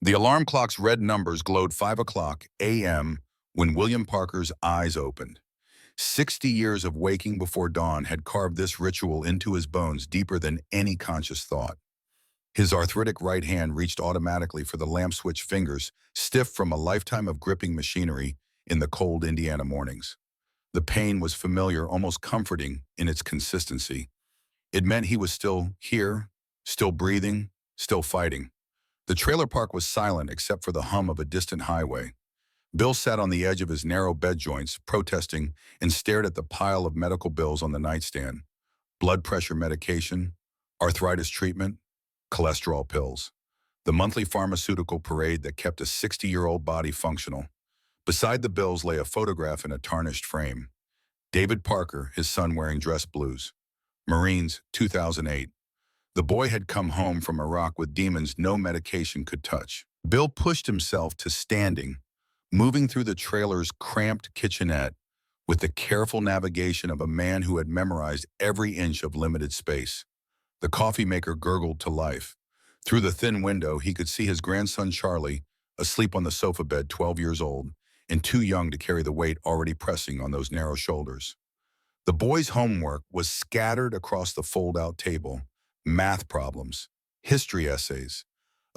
The alarm clock's red numbers glowed 5 o'clock a.m. when William Parker's eyes opened. 60 years of waking before dawn had carved this ritual into his bones deeper than any conscious thought. His arthritic right hand reached automatically for the lamp switch fingers, stiff from a lifetime of gripping machinery in the cold Indiana mornings. The pain was familiar, almost comforting in its consistency. It meant he was still here, still breathing, still fighting. The trailer park was silent except for the hum of a distant highway. Bill sat on the edge of his narrow bed joints, protesting, and stared at the pile of medical bills on the nightstand. Blood pressure medication, arthritis treatment, cholesterol pills. The monthly pharmaceutical parade that kept a 60-year-old body functional. Beside the bills lay a photograph in a tarnished frame. David Parker, his son wearing dress blues. Marines, 2008. The boy had come home from Iraq with demons no medication could touch. Bill pushed himself to standing, moving through the trailer's cramped kitchenette with the careful navigation of a man who had memorized every inch of limited space. The coffee maker gurgled to life. Through the thin window, he could see his grandson Charlie, asleep on the sofa bed, 12 years old, and too young to carry the weight already pressing on those narrow shoulders. The boy's homework was scattered across the fold-out table. Math problems, history essays,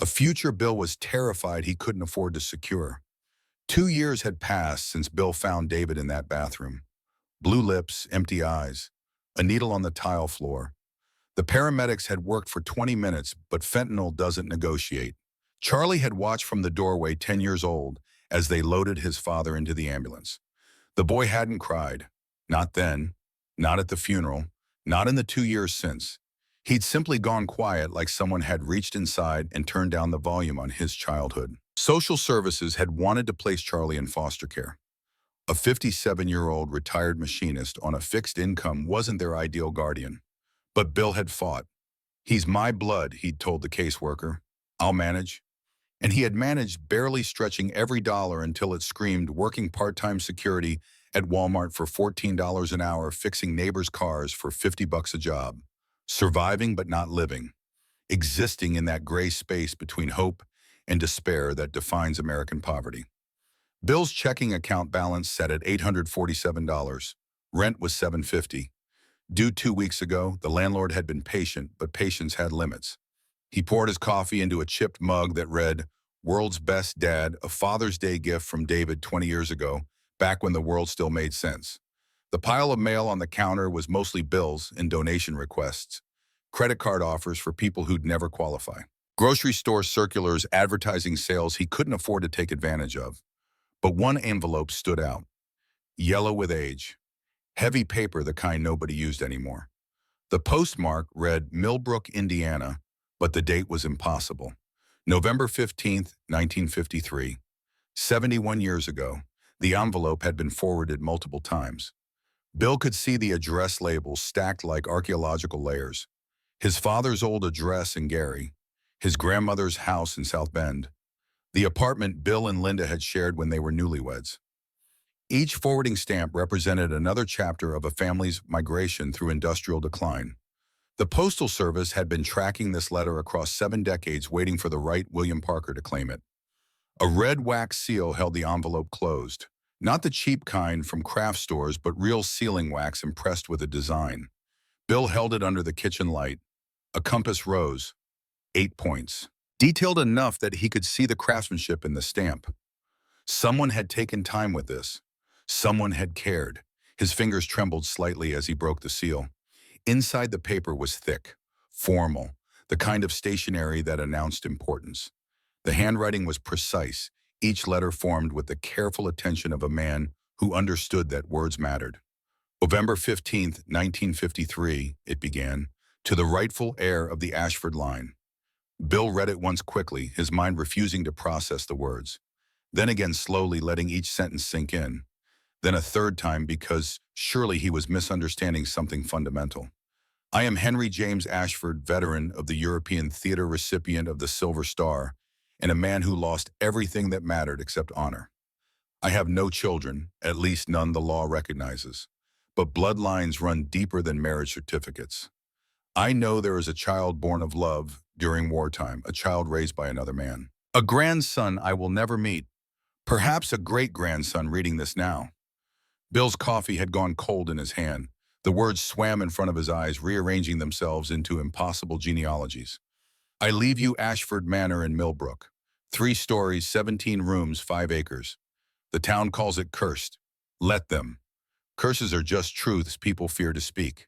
a future Bill was terrified he couldn't afford to secure. 2 years had passed since Bill found David in that bathroom. Blue lips, empty eyes, a needle on the tile floor. The paramedics had worked for 20 minutes, but fentanyl doesn't negotiate. Charlie had watched from the doorway, 10 years old, as they loaded his father into the ambulance. The boy hadn't cried. Not then, not at the funeral, not in the 2 years since. He'd simply gone quiet, like someone had reached inside and turned down the volume on his childhood. Social services had wanted to place Charlie in foster care. A 57-year-old retired machinist on a fixed income wasn't their ideal guardian. But Bill had fought. "He's my blood," he'd told the caseworker. "I'll manage." And he had managed, barely stretching every dollar until it screamed working part-time security at Walmart for $14 an hour, fixing neighbors' cars for $50 a job. Surviving but not living, existing in that gray space between hope and despair that defines American poverty. Bill's checking account balance set at $847. Rent was $750. Due 2 weeks ago, the landlord had been patient, but patience had limits. He poured his coffee into a chipped mug that read, "World's Best Dad, a Father's Day gift from David 20 years ago, back when the world still made sense." The pile of mail on the counter was mostly bills and donation requests, credit card offers for people who'd never qualify, grocery store circulars advertising sales he couldn't afford to take advantage of. But one envelope stood out, yellow with age, heavy paper, the kind nobody used anymore. The postmark read Millbrook, Indiana, but the date was impossible. November 15th, 1953. 71 years ago, the envelope had been forwarded multiple times. Bill could see the address labels stacked like archaeological layers. His father's old address in Gary, his grandmother's house in South Bend, the apartment Bill and Linda had shared when they were newlyweds. Each forwarding stamp represented another chapter of a family's migration through industrial decline. The Postal Service had been tracking this letter across 7 decades, waiting for the right William Parker to claim it. A red wax seal held the envelope closed. Not the cheap kind from craft stores, but real sealing wax impressed with a design. Bill held it under the kitchen light. A compass rose, 8 points, detailed enough that he could see the craftsmanship in the stamp. Someone had taken time with this. Someone had cared. His fingers trembled slightly as he broke the seal. Inside the paper was thick, formal, the kind of stationery that announced importance. The handwriting was precise, each letter formed with the careful attention of a man who understood that words mattered. November 15th, 1953, it began, to the rightful heir of the Ashford line. Bill read it once quickly, his mind refusing to process the words. Then again slowly, letting each sentence sink in. Then a third time, because surely he was misunderstanding something fundamental. "I am Henry James Ashford, veteran of the European theater, recipient of the Silver Star, and a man who lost everything that mattered except honor. I have no children, at least none the law recognizes, but bloodlines run deeper than marriage certificates. I know there is a child born of love during wartime, a child raised by another man. A grandson I will never meet. Perhaps a great-grandson reading this now. Bill's coffee had gone cold in his hand. The words swam in front of his eyes, rearranging themselves into impossible genealogies. I leave you Ashford Manor in Millbrook. 3 stories, 17 rooms, 5 acres. The town calls it cursed. Let them. Curses are just truths people fear to speak.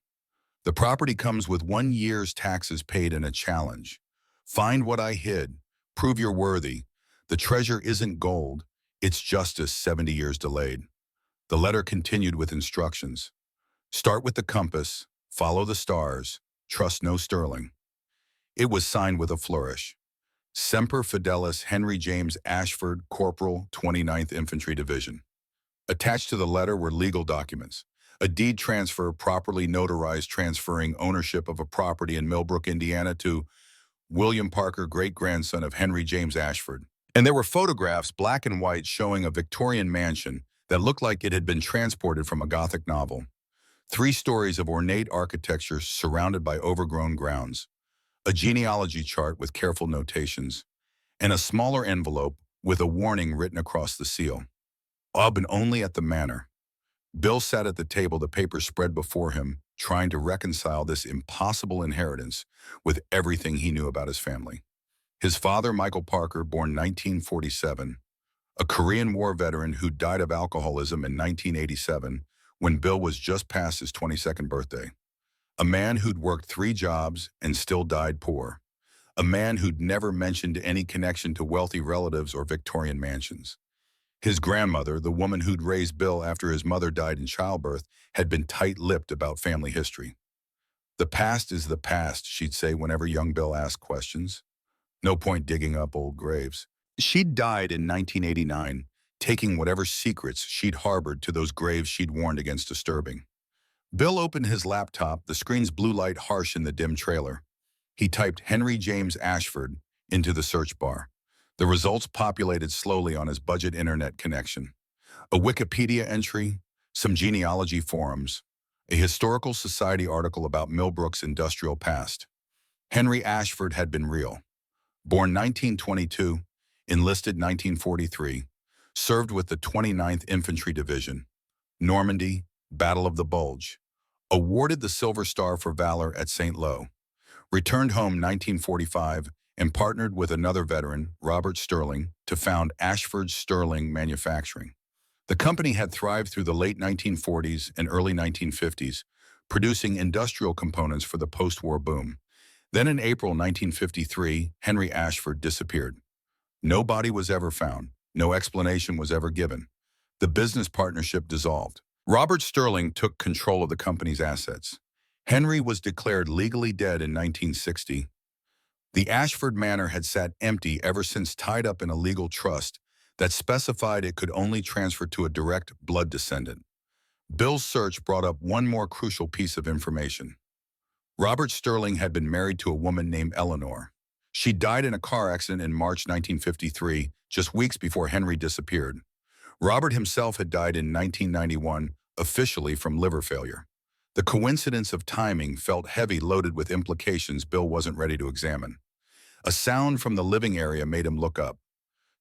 The property comes with 1 year's taxes paid and a challenge. Find what I hid. Prove you're worthy. The treasure isn't gold. It's justice 70 years delayed. The letter continued with instructions. Start with the compass, follow the stars, trust no sterling. It was signed with a flourish. Semper Fidelis Henry James Ashford, Corporal, 29th Infantry Division. Attached to the letter were legal documents. A deed transfer properly notarized transferring ownership of a property in Millbrook, Indiana to William Parker, great-grandson of Henry James Ashford. And there were photographs, black and white, showing a Victorian mansion that looked like it had been transported from a Gothic novel. 3 stories of ornate architecture surrounded by overgrown grounds. A genealogy chart with careful notations, and a smaller envelope with a warning written across the seal. Up and only at the manor. Bill sat at the table, the papers spread before him, trying to reconcile this impossible inheritance with everything he knew about his family. His father, Michael Parker, born 1947, a Korean War veteran who died of alcoholism in 1987 when Bill was just past his 22nd birthday. A man who'd worked 3 jobs and still died poor. A man who'd never mentioned any connection to wealthy relatives or Victorian mansions. His grandmother, the woman who'd raised Bill after his mother died in childbirth, had been tight-lipped about family history. The past is the past, she'd say whenever young Bill asked questions. No point digging up old graves. She'd died in 1989, taking whatever secrets she'd harbored to those graves she'd warned against disturbing. Bill opened his laptop, the screen's blue light harsh in the dim trailer. He typed Henry James Ashford into the search bar. The results populated slowly on his budget internet connection. A Wikipedia entry, some genealogy forums, a historical society article about Millbrook's industrial past. Henry Ashford had been real. Born 1922, enlisted 1943, served with the 29th Infantry Division, Normandy, Battle of the Bulge, awarded the Silver Star for Valor at St. Lo, returned home 1945 and partnered with another veteran, Robert Sterling, to found Ashford Sterling Manufacturing. The company had thrived through the late 1940s and early 1950s, producing industrial components for the post-war boom. Then in April 1953, Henry Ashford disappeared. No body was ever found. No explanation was ever given. The business partnership dissolved. Robert Sterling took control of the company's assets. Henry was declared legally dead in 1960. The Ashford Manor had sat empty ever since, tied up in a legal trust that specified it could only transfer to a direct blood descendant. Bill's search brought up one more crucial piece of information. Robert Sterling had been married to a woman named Eleanor. She died in a car accident in March 1953, just weeks before Henry disappeared. Robert himself had died in 1991, officially from liver failure. The coincidence of timing felt heavy, loaded with implications Bill wasn't ready to examine. A sound from the living area made him look up.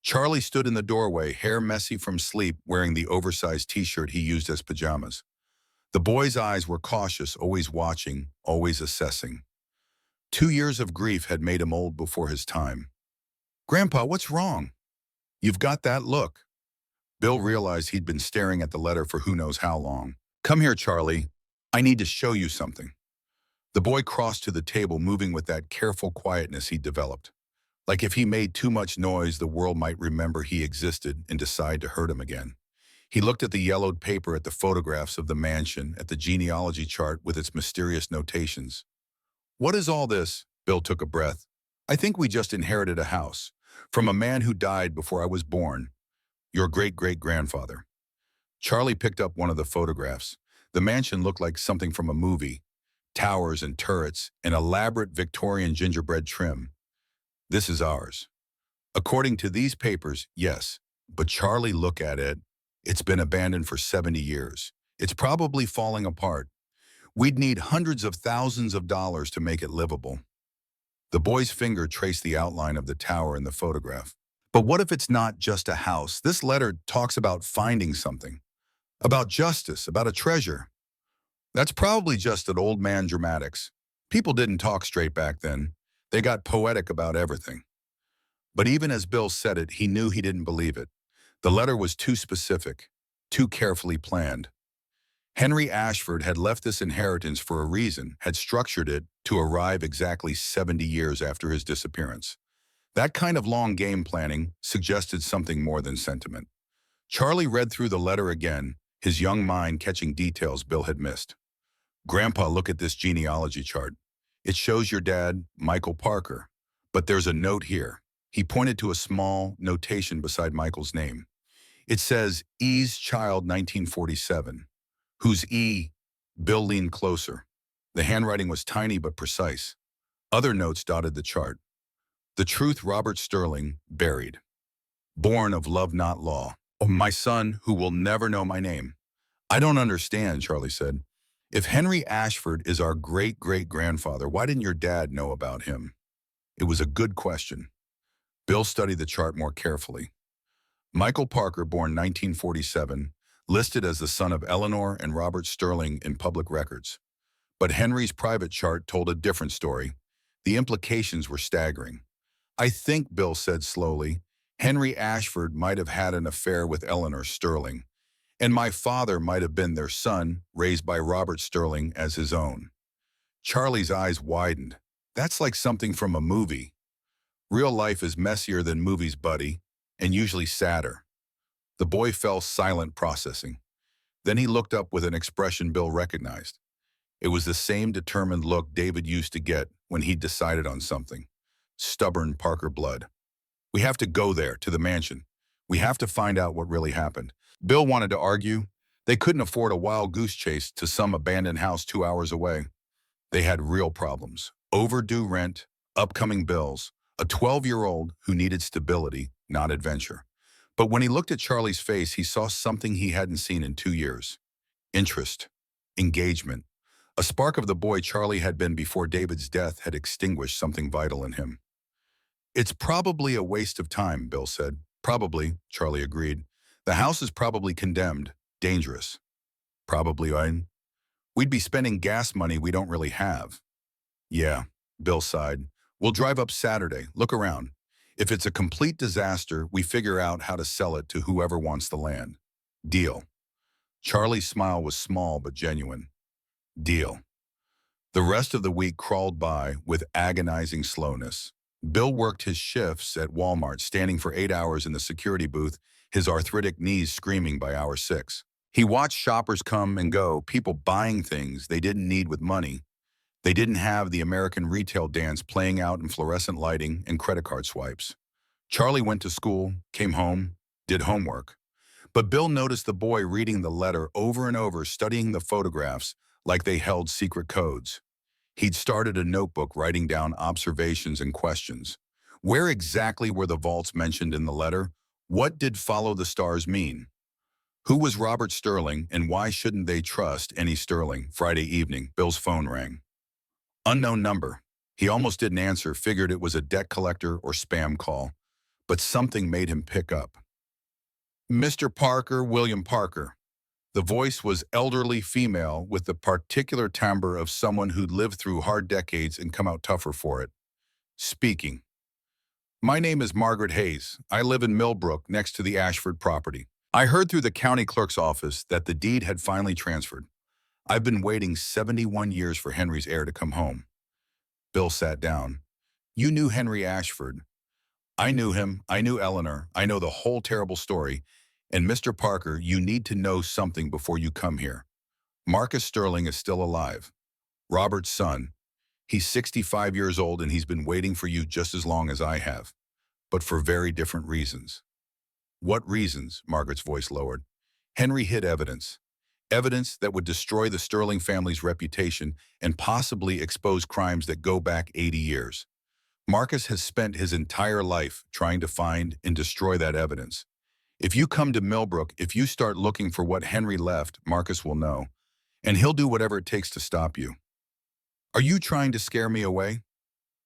Charlie stood in the doorway, hair messy from sleep, wearing the oversized t-shirt he used as pajamas. The boy's eyes were cautious, always watching, always assessing. 2 years of grief had made him old before his time. "Grandpa, what's wrong? You've got that look." Bill realized he'd been staring at the letter for who knows how long. "Come here, Charlie. I need to show you something." The boy crossed to the table, moving with that careful quietness he'd developed. Like if he made too much noise, the world might remember he existed and decide to hurt him again. He looked at the yellowed paper, at the photographs of the mansion, at the genealogy chart with its mysterious notations. "What is all this?" Bill took a breath. "I think we just inherited a house from a man who died before I was born. Your great-great-grandfather." Charlie picked up one of the photographs. The mansion looked like something from a movie. Towers and turrets, an elaborate Victorian gingerbread trim. "This is ours." According to these papers, yes. But Charlie, look at it. It's been abandoned for 70 years. It's probably falling apart. We'd need hundreds of thousands of dollars to make it livable. The boy's finger traced the outline of the tower in the photograph. But what if it's not just a house? This letter talks about finding something, about justice, about a treasure. That's probably just an old man dramatics. People didn't talk straight back then. They got poetic about everything. But even as Bill said it, he knew he didn't believe it. The letter was too specific, too carefully planned. Henry Ashford had left this inheritance for a reason, had structured it to arrive exactly 70 years after his disappearance. That kind of long game planning suggested something more than sentiment. Charlie read through the letter again, his young mind catching details Bill had missed. "Grandpa, look at this genealogy chart. It shows your dad, Michael Parker. But there's a note here." He pointed to a small notation beside Michael's name. It says, "E's child 1947. Who's E?" Bill leaned closer. The handwriting was tiny but precise. Other notes dotted the chart. "The truth, Robert Sterling, buried. Born of love, not law. Oh, my son, who will never know my name." "I don't understand," Charlie said. "If Henry Ashford is our great-great-grandfather, why didn't your dad know about him?" It was a good question. Bill studied the chart more carefully. Michael Parker, born 1947, listed as the son of Eleanor and Robert Sterling in public records. But Henry's private chart told a different story. The implications were staggering. "I think," Bill said slowly, "Henry Ashford might have had an affair with Eleanor Sterling, and my father might have been their son, raised by Robert Sterling as his own." Charlie's eyes widened. "That's like something from a movie." "Real life is messier than movies, buddy, and usually sadder." The boy fell silent, processing. Then he looked up with an expression Bill recognized. It was the same determined look David used to get when he decided on something. Stubborn Parker blood. "We have to go there, to the mansion. We have to find out what really happened." Bill wanted to argue. They couldn't afford a wild goose chase to some abandoned house 2 hours away. They had real problems. Overdue rent, upcoming bills, a 12-year-old who needed stability, not adventure. But when he looked at Charlie's face, he saw something he hadn't seen in 2 years. Interest. Engagement. A spark of the boy Charlie had been before David's death had extinguished something vital in him. "It's probably a waste of time," Bill said. "Probably," Charlie agreed. "The house is probably condemned, dangerous." "Probably, we'd be spending gas money we don't really have." "Yeah," Bill sighed. "We'll drive up Saturday, look around. If it's a complete disaster, we figure out how to sell it to whoever wants the land." "Deal." Charlie's smile was small but genuine. "Deal." The rest of the week crawled by with agonizing slowness. Bill worked his shifts at Walmart, standing for 8 hours in the security booth, his arthritic knees screaming by hour 6. He watched shoppers come and go, people buying things they didn't need with money. They didn't have the American retail dance playing out in fluorescent lighting and credit card swipes. Charlie went to school, came home, did homework. But Bill noticed the boy reading the letter over and over, studying the photographs like they held secret codes. He'd started a notebook writing down observations and questions. Where exactly were the vaults mentioned in the letter? What did "follow the stars" mean? Who was Robert Sterling, and why shouldn't they trust any Sterling? Friday evening, Bill's phone rang. Unknown number. He almost didn't answer, figured it was a debt collector or spam call. But something made him pick up. "Mr. Parker, William Parker." The voice was elderly female with the particular timbre of someone who'd lived through hard decades and come out tougher for it. Speaking. "My name is Margaret Hayes. I live in Millbrook, next to the Ashford property. I heard through the county clerk's office that the deed had finally transferred. I've been waiting 71 years for Henry's heir to come home." Bill sat down. "You knew Henry Ashford." "I knew him. I knew Eleanor. I know the whole terrible story. And Mr. Parker, you need to know something before you come here. Marcus Sterling is still alive. Robert's son. He's 65 years old and he's been waiting for you just as long as I have. But for very different reasons." "What reasons?" Margaret's voice lowered. "Henry hid evidence. Evidence that would destroy the Sterling family's reputation and possibly expose crimes that go back 80 years. Marcus has spent his entire life trying to find and destroy that evidence. If you come to Millbrook, if you start looking for what Henry left, Marcus will know, and he'll do whatever it takes to stop you." "Are you trying to scare me away?"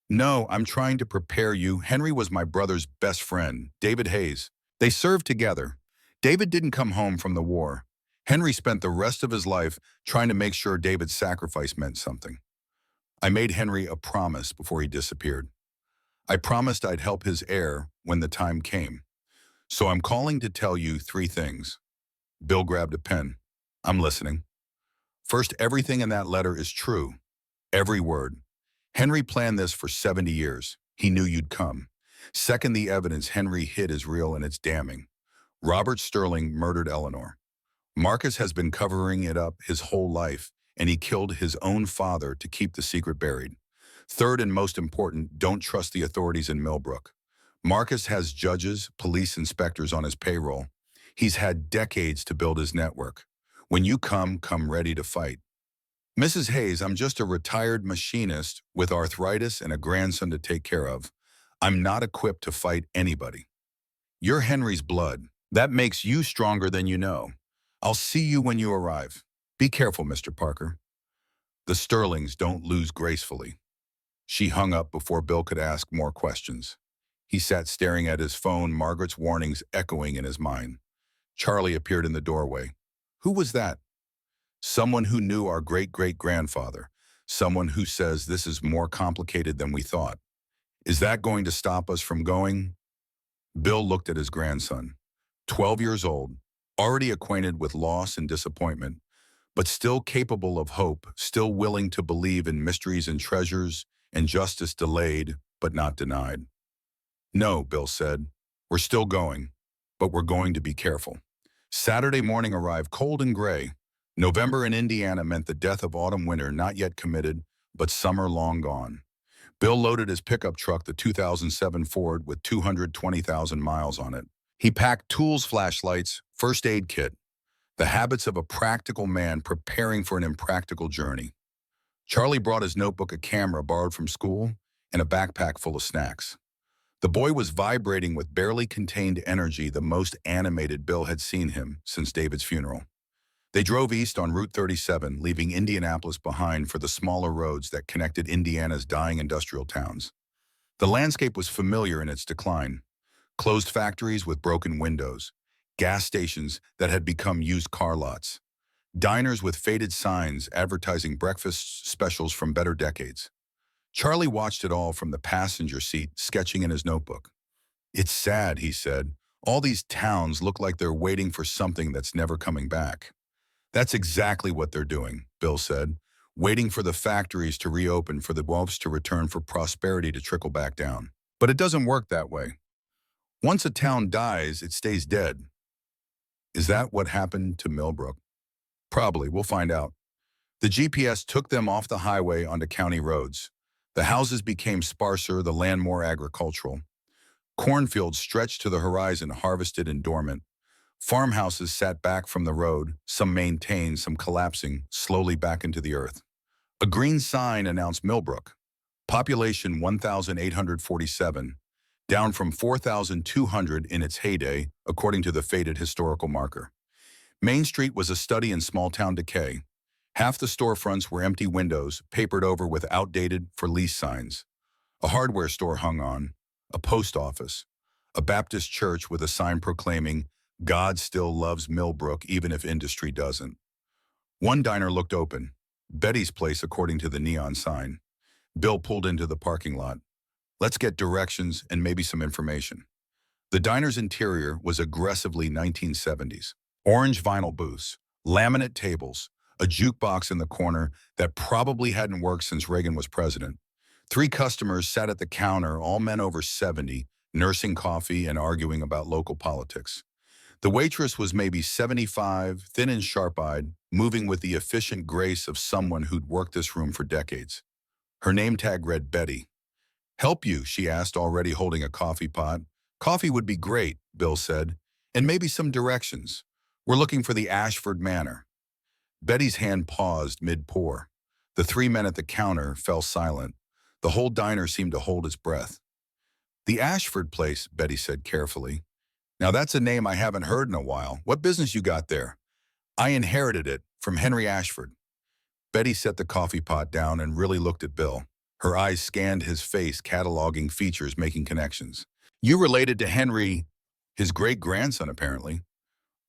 No, I'm trying to prepare you. Henry was my brother's best friend, David Hayes. They served together. David didn't come home from the war. Henry spent the rest of his life trying to make sure David's sacrifice meant something. I made Henry a promise before he disappeared. I promised I'd help his heir when the time came. So I'm calling to tell you three things. Bill grabbed a pen. I'm listening. First, everything in that letter is true. Every word. Henry planned this for 70 years. He knew you'd come. Second, the evidence Henry hid is real and it's damning. Robert Sterling murdered Eleanor. Marcus has been covering it up his whole life, and he killed his own father to keep the secret buried. Third and most important, don't trust the authorities in Millbrook. Marcus has judges, police inspectors on his payroll. He's had decades to build his network. When you come ready to fight. Mrs. Hayes, I'm just a retired machinist with arthritis and a grandson to take care of. I'm not equipped to fight anybody. You're Henry's blood. That makes you stronger than you know. I'll see you when you arrive. Be careful, Mr. Parker. The Sterlings don't lose gracefully. She hung up before Bill could ask more questions. He sat staring at his phone, Margaret's warnings echoing in his mind. Charlie appeared in the doorway. Who was that? Someone who knew our great-great-grandfather. Someone who says this is more complicated than we thought. Is that going to stop us from going? Bill looked at his grandson. 12 years old, already acquainted with loss and disappointment, but still capable of hope, still willing to believe in mysteries and treasures, and justice delayed, but not denied. No, Bill said. We're still going, but we're going to be careful. Saturday morning arrived cold and gray. November in Indiana meant the death of autumn-winter not yet committed, but summer long gone. Bill loaded his pickup truck, the 2007 Ford, with 220,000 miles on it. He packed tools, flashlights, first aid kit, the habits of a practical man preparing for an impractical journey. Charlie brought his notebook, a camera borrowed from school, and a backpack full of snacks. The boy was vibrating with barely contained energy, the most animated Bill had seen him since David's funeral. They drove east on Route 37, leaving Indianapolis behind for the smaller roads that connected Indiana's dying industrial towns. The landscape was familiar in its decline. Closed factories with broken windows, gas stations that had become used car lots, diners with faded signs advertising breakfast specials from better decades. Charlie watched it all from the passenger seat, sketching in his notebook. It's sad, he said. All these towns look like they're waiting for something that's never coming back. That's exactly what they're doing, Bill said, waiting for the factories to reopen, for the wealth to return, for prosperity to trickle back down. But it doesn't work that way. Once a town dies, it stays dead. Is that what happened to Millbrook? Probably, we'll find out. The GPS took them off the highway onto county roads. The houses became sparser, the land more agricultural. Cornfields stretched to the horizon, harvested and dormant. Farmhouses sat back from the road, some maintained, some collapsing, slowly back into the earth. A green sign announced Millbrook. Population 1,847, down from 4,200 in its heyday, according to the faded historical marker. Main Street was a study in small-town decay. Half the storefronts were empty windows, papered over with outdated for lease signs. A hardware store hung on, a post office, a Baptist church with a sign proclaiming, God still loves Millbrook even if industry doesn't. One diner looked open, Betty's Place according to the neon sign. Bill pulled into the parking lot. Let's get directions and maybe some information. The diner's interior was aggressively 1970s. Orange vinyl booths, laminate tables, a jukebox in the corner that probably hadn't worked since Reagan was president. 3 customers sat at the counter, all men over 70, nursing coffee and arguing about local politics. The waitress was maybe 75, thin and sharp-eyed, moving with the efficient grace of someone who'd worked this room for decades. Her name tag read Betty. Help you, she asked, already holding a coffee pot. Coffee would be great, Bill said, and maybe some directions. We're looking for the Ashford Manor. Betty's hand paused mid-pour. The 3 men at the counter fell silent. The whole diner seemed to hold its breath. The Ashford place, Betty said carefully. Now that's a name I haven't heard in a while. What business you got there? I inherited it from Henry Ashford. Betty set the coffee pot down and really looked at Bill. Her eyes scanned his face, cataloging features, making connections. You related to Henry, his great-grandson, apparently.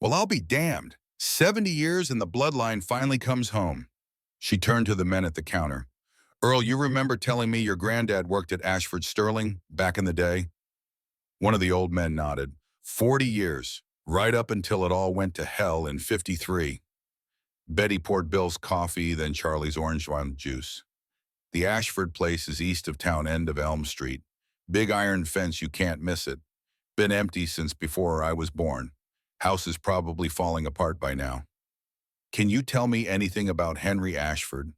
Well, I'll be damned. 70 years and the bloodline finally comes home. She turned to the men at the counter. Earl, you remember telling me your granddad worked at Ashford Sterling back in the day? One of the old men nodded. 40 years, right up until it all went to hell in 53. Betty poured Bill's coffee, then Charlie's orange wine juice. The Ashford place is east of town end of Elm Street. Big iron fence, you can't miss it. Been empty since before I was born. House is probably falling apart by now. Can you tell me anything about Henry Ashford?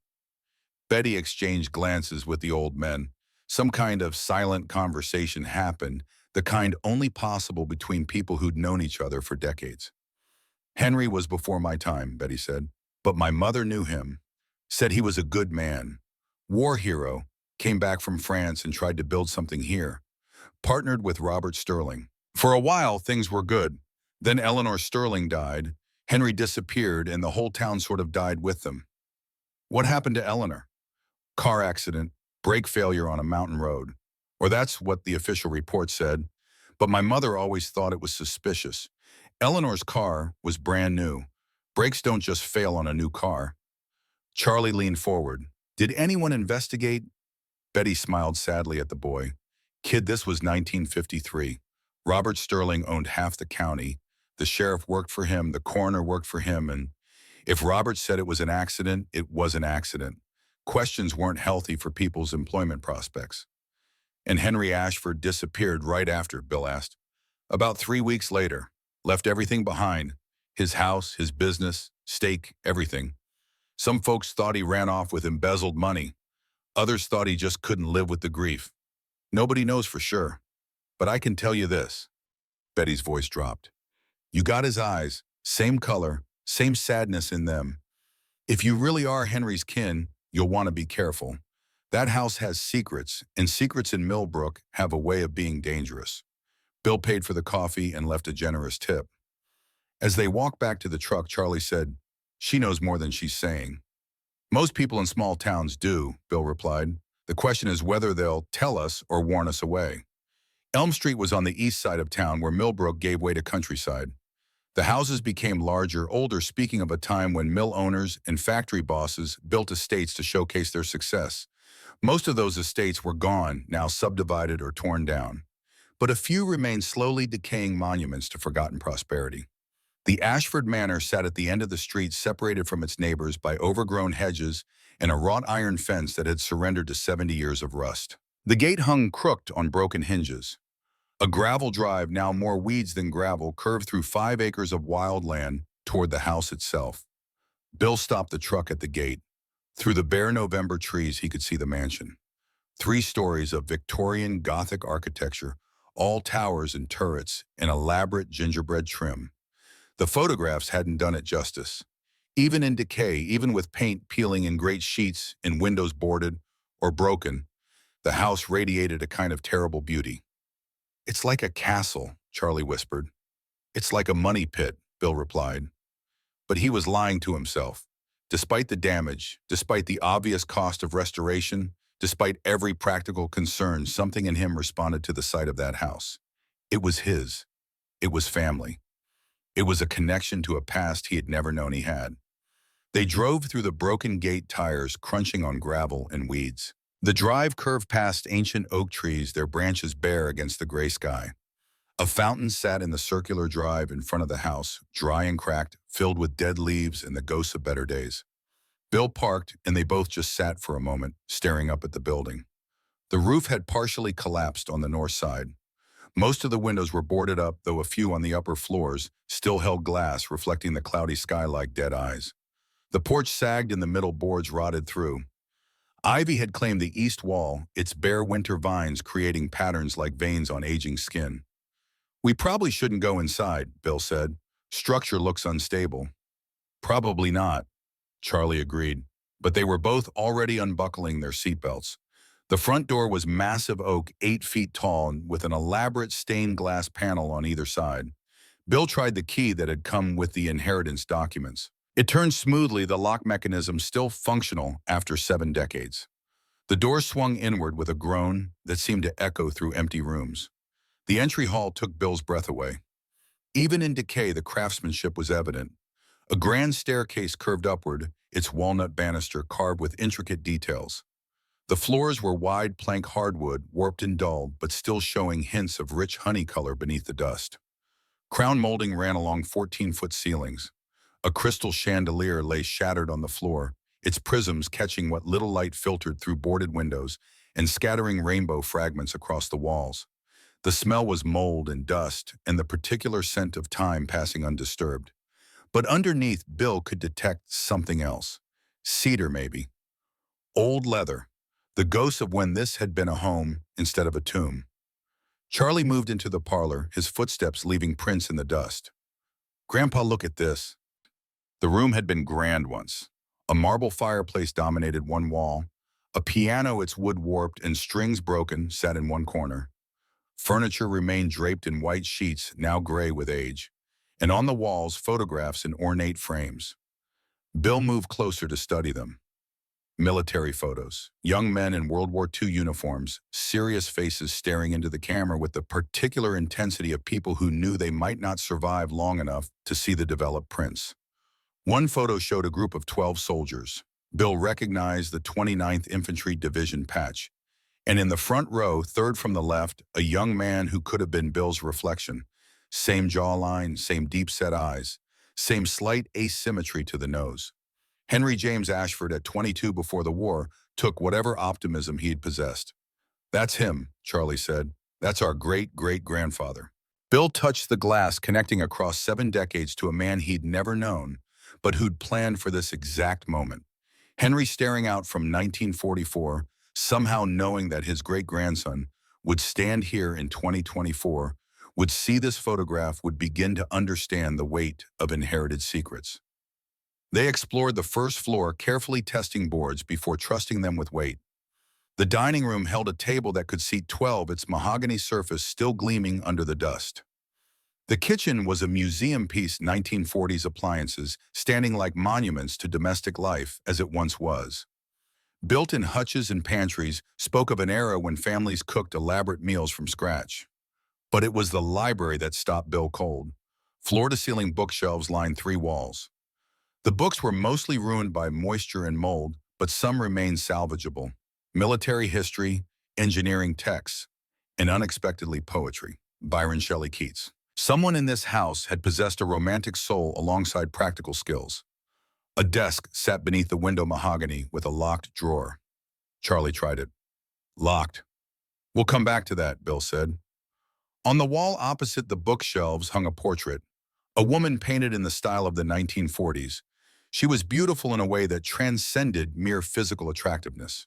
Betty exchanged glances with the old men. Some kind of silent conversation happened, the kind only possible between people who'd known each other for decades. Henry was before my time, Betty said, but my mother knew him. Said he was a good man. War hero, came back from France and tried to build something here. Partnered with Robert Sterling. For a while, things were good. Then Eleanor Sterling died, Henry disappeared, and the whole town sort of died with them. What happened to Eleanor? Car accident, brake failure on a mountain road. Or that's what the official report said. But my mother always thought it was suspicious. Eleanor's car was brand new. Brakes don't just fail on a new car. Charlie leaned forward. Did anyone investigate? Betty smiled sadly at the boy. Kid, this was 1953. Robert Sterling owned half the county. The sheriff worked for him, the coroner worked for him, and if Robert said it was an accident, it was an accident. Questions weren't healthy for people's employment prospects. And Henry Ashford disappeared right after, Bill asked. About 3 weeks later. Left everything behind. His house, his business, stake, everything. Some folks thought he ran off with embezzled money. Others thought he just couldn't live with the grief. Nobody knows for sure. But I can tell you this. Betty's voice dropped. You got his eyes, same color, same sadness in them. If you really are Henry's kin, you'll want to be careful. That house has secrets, and secrets in Millbrook have a way of being dangerous. Bill paid for the coffee and left a generous tip. As they walked back to the truck, Charlie said, She knows more than she's saying. Most people in small towns do, Bill replied. The question is whether they'll tell us or warn us away. Elm Street was on the east side of town where Millbrook gave way to countryside. The houses became larger, older, speaking of a time when mill owners and factory bosses built estates to showcase their success. Most of those estates were gone, now subdivided or torn down. But a few remained slowly decaying monuments to forgotten prosperity. The Ashford Manor sat at the end of the street, separated from its neighbors by overgrown hedges and a wrought iron fence that had surrendered to 70 years of rust. The gate hung crooked on broken hinges. A gravel drive, now more weeds than gravel, curved through 5 acres of wild land toward the house itself. Bill stopped the truck at the gate. Through the bare November trees, he could see the mansion. 3 stories of Victorian Gothic architecture, all towers and turrets, and elaborate gingerbread trim. The photographs hadn't done it justice. Even in decay, even with paint peeling in great sheets and windows boarded or broken, the house radiated a kind of terrible beauty. It's like a castle, Charlie whispered. It's like a money pit, Bill replied. But he was lying to himself. Despite the damage, despite the obvious cost of restoration, despite every practical concern, something in him responded to the sight of that house. It was his. It was family. It was a connection to a past he had never known he had. They drove through the broken gate, tires crunching on gravel and weeds. The drive curved past ancient oak trees, their branches bare against the gray sky. A fountain sat in the circular drive in front of the house, dry and cracked, filled with dead leaves and the ghosts of better days. Bill parked, and they both just sat for a moment, staring up at the building. The roof had partially collapsed on the north side. Most of the windows were boarded up, though a few on the upper floors still held glass, reflecting the cloudy sky like dead eyes. The porch sagged in the middle, boards rotted through. Ivy had claimed the east wall, its bare winter vines creating patterns like veins on aging skin. We probably shouldn't go inside, Bill said. Structure looks unstable. Probably not, Charlie agreed, but they were both already unbuckling their seatbelts. The front door was massive oak, 8 feet tall, with an elaborate stained glass panel on either side. Bill tried the key that had come with the inheritance documents. It turned smoothly, the lock mechanism still functional after 7 decades. The door swung inward with a groan that seemed to echo through empty rooms. The entry hall took Bill's breath away. Even in decay, the craftsmanship was evident. A grand staircase curved upward, its walnut banister carved with intricate details. The floors were wide plank hardwood, warped and dull, but still showing hints of rich honey color beneath the dust. Crown molding ran along 14-foot ceilings. A crystal chandelier lay shattered on the floor, its prisms catching what little light filtered through boarded windows and scattering rainbow fragments across the walls. The smell was mold and dust and the particular scent of time passing undisturbed. But underneath, Bill could detect something else. Cedar, maybe. Old leather. The ghost of when this had been a home instead of a tomb. Charlie moved into the parlor, his footsteps leaving prints in the dust. "Grandpa, look at this." The room had been grand once. A marble fireplace dominated one wall. A piano, its wood warped and strings broken, sat in one corner. Furniture remained draped in white sheets, now gray with age. And on the walls, photographs in ornate frames. Bill moved closer to study them. Military photos. Young men in World War II uniforms, serious faces staring into the camera with the particular intensity of people who knew they might not survive long enough to see the developed prints. One photo showed a group of 12 soldiers. Bill recognized the 29th Infantry Division patch. And in the front row, third from the left, a young man who could have been Bill's reflection. Same jawline, same deep-set eyes, same slight asymmetry to the nose. Henry James Ashford, at 22 before the war, took whatever optimism he'd possessed. "That's him," Charlie said. "That's our great-great-grandfather." Bill touched the glass connecting across 7 decades to a man he'd never known, but who'd planned for this exact moment. Henry staring out from 1944, somehow knowing that his great-grandson would stand here in 2024, would see this photograph, would begin to understand the weight of inherited secrets. They explored the first floor, carefully testing boards before trusting them with weight. The dining room held a table that could seat 12, its mahogany surface still gleaming under the dust. The kitchen was a museum-piece, 1940s appliances, standing like monuments to domestic life as it once was. Built-in hutches and pantries spoke of an era when families cooked elaborate meals from scratch. But it was the library that stopped Bill cold. Floor-to-ceiling bookshelves lined 3 walls. The books were mostly ruined by moisture and mold, but some remained salvageable. Military history, engineering texts, and unexpectedly poetry. Byron Shelley Keats. Someone in this house had possessed a romantic soul alongside practical skills. A desk sat beneath the window mahogany with a locked drawer. Charlie tried it. Locked. "We'll come back to that," Bill said. On the wall opposite the bookshelves hung a portrait. A woman painted in the style of the 1940s. She was beautiful in a way that transcended mere physical attractiveness.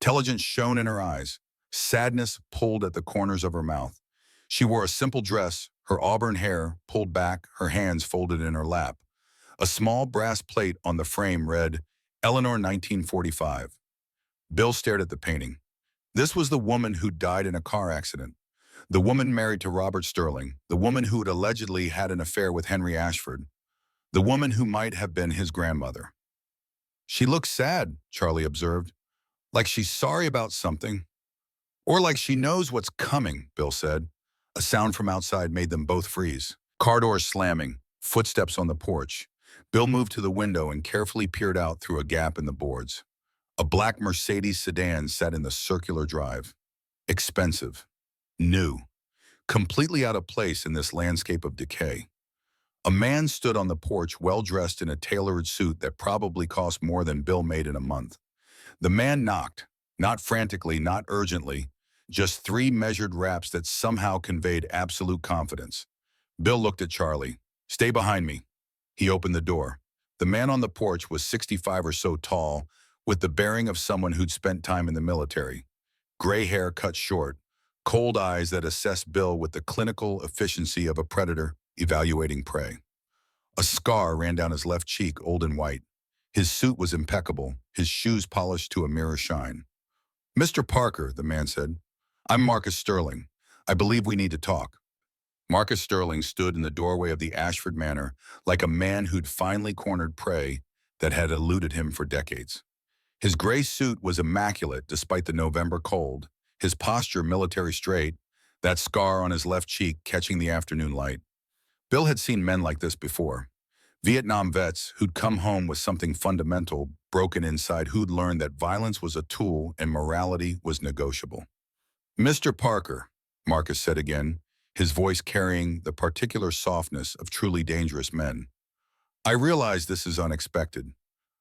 Intelligence shone in her eyes. Sadness pulled at the corners of her mouth. She wore a simple dress, her auburn hair pulled back, her hands folded in her lap. A small brass plate on the frame read, "Eleanor 1945. Bill stared at the painting. This was the woman who died in a car accident. The woman married to Robert Sterling. The woman who had allegedly had an affair with Henry Ashford. The woman who might have been his grandmother. "She looks sad," Charlie observed. "Like she's sorry about something. Or like she knows what's coming," Bill said. A sound from outside made them both freeze. Car doors slamming, footsteps on the porch. Bill moved to the window and carefully peered out through a gap in the boards. A black Mercedes sedan sat in the circular drive. Expensive. New. Completely out of place in this landscape of decay. A man stood on the porch, well-dressed in a tailored suit that probably cost more than Bill made in a month. The man knocked, not frantically, not urgently, just 3 measured raps that somehow conveyed absolute confidence. Bill looked at Charlie. "Stay behind me." He opened the door. The man on the porch was 65 or so tall, with the bearing of someone who'd spent time in the military. Gray hair cut short, cold eyes that assessed Bill with the clinical efficiency of a predator evaluating prey. A scar ran down his left cheek, old and white. His suit was impeccable, his shoes polished to a mirror shine. "Mr. Parker," the man said, "I'm Marcus Sterling. I believe we need to talk." Marcus Sterling stood in the doorway of the Ashford Manor like a man who'd finally cornered prey that had eluded him for decades. His gray suit was immaculate despite the November cold, his posture military straight, that scar on his left cheek catching the afternoon light. Bill had seen men like this before. Vietnam vets who'd come home with something fundamental broken inside, who'd learned that violence was a tool and morality was negotiable. "Mr. Parker," Marcus said again, his voice carrying the particular softness of truly dangerous men. "I realize this is unexpected,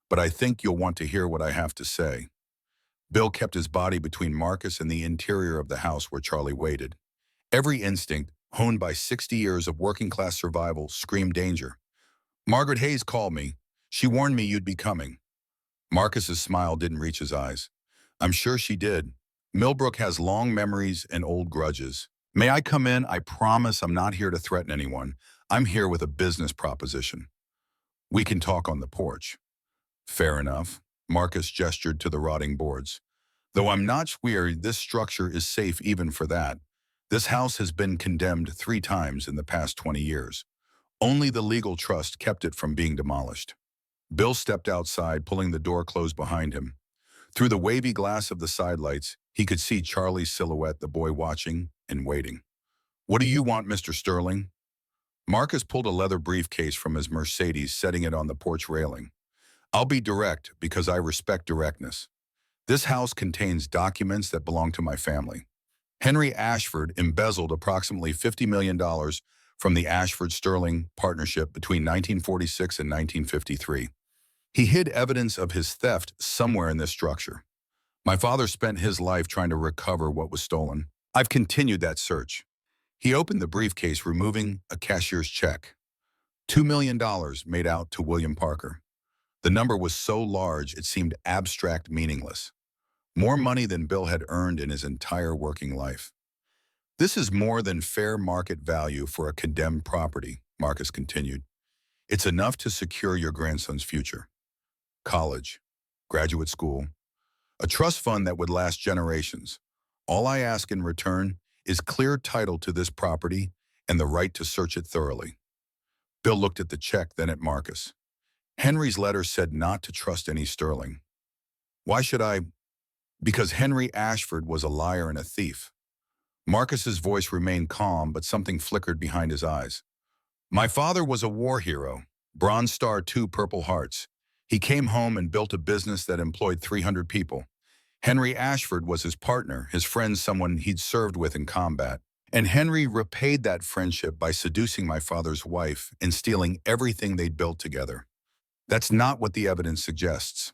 but I think you'll want to hear what I have to say." Bill kept his body between Marcus and the interior of the house where Charlie waited. Every instinct, honed by 60 years of working-class survival, screamed danger. "Margaret Hayes called me. She warned me you'd be coming." Marcus's smile didn't reach his eyes. "I'm sure she did. Millbrook has long memories and old grudges. May I come in? I promise I'm not here to threaten anyone. I'm here with a business proposition. We can talk on the porch." "Fair enough." Marcus gestured to the rotting boards. "Though I'm not worried this structure is safe even for that. This house has been condemned 3 times in the past 20 years. Only the legal trust kept it from being demolished." Bill stepped outside, pulling the door closed behind him. Through the wavy glass of the sidelights, he could see Charlie's silhouette, the boy watching and waiting. "What do you want, Mr. Sterling?" Marcus pulled a leather briefcase from his Mercedes, setting it on the porch railing. "I'll be direct because I respect directness. This house contains documents that belong to my family. Henry Ashford embezzled approximately $50 million from the Ashford-Sterling partnership between 1946 and 1953. He hid evidence of his theft somewhere in this structure. My father spent his life trying to recover what was stolen. I've continued that search." He opened the briefcase, removing a cashier's check. $2 million made out to William Parker. The number was so large it seemed abstract, meaningless. More money than Bill had earned in his entire working life. "This is more than fair market value for a condemned property," Marcus continued. "It's enough to secure your grandson's future. College, graduate school, a trust fund that would last generations. All I ask in return is clear title to this property and the right to search it thoroughly." Bill looked at the check, then at Marcus. "Henry's letter said not to trust any Sterling. Why should I?" "Because Henry Ashford was a liar and a thief." Marcus's voice remained calm, but something flickered behind his eyes. "My father was a war hero, Bronze Star 2 Purple Hearts. He came home and built a business that employed 300 people. Henry Ashford was his partner, his friend, someone he'd served with in combat. And Henry repaid that friendship by seducing my father's wife and stealing everything they'd built together. That's not what the evidence suggests."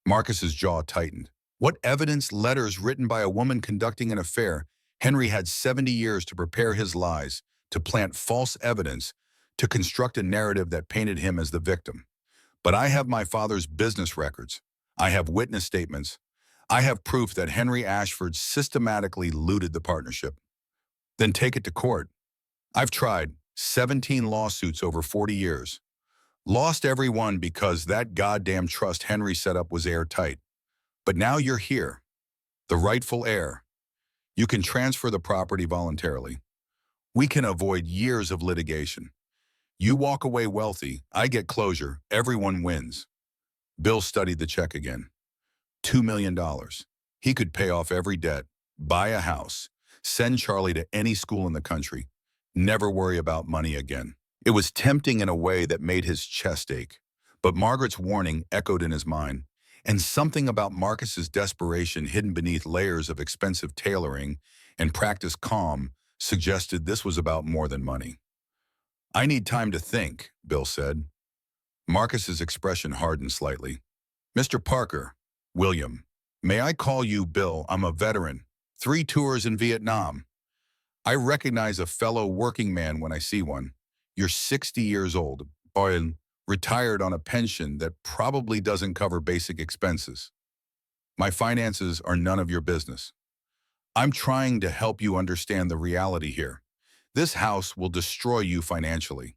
Marcus's jaw tightened. "What evidence? Letters written by a woman conducting an affair. Henry had 70 years to prepare his lies, to plant false evidence, to construct a narrative that painted him as the victim. But I have my father's business records. I have witness statements. I have proof that Henry Ashford systematically looted the partnership." "Then take it to court." "I've tried 17 lawsuits over 40 years. Lost every one because that goddamn trust Henry set up was airtight. But now you're here, the rightful heir. You can transfer the property voluntarily. We can avoid years of litigation. You walk away wealthy, I get closure, everyone wins." Bill studied the check again. $2 million. He could pay off every debt, buy a house, send Charlie to any school in the country, never worry about money again. It was tempting in a way that made his chest ache, but Margaret's warning echoed in his mind, and something about Marcus's desperation hidden beneath layers of expensive tailoring and practiced calm suggested this was about more than money. "I need time to think," Bill said. Marcus's expression hardened slightly. "Mr. Parker," "William, may I call you Bill? I'm a veteran. 3 tours in Vietnam. I recognize a fellow working man when I see one. You're 60 years old, and retired on a pension that probably doesn't cover basic expenses. My finances are none of your business. I'm trying to help you understand the reality here. This house will destroy you financially.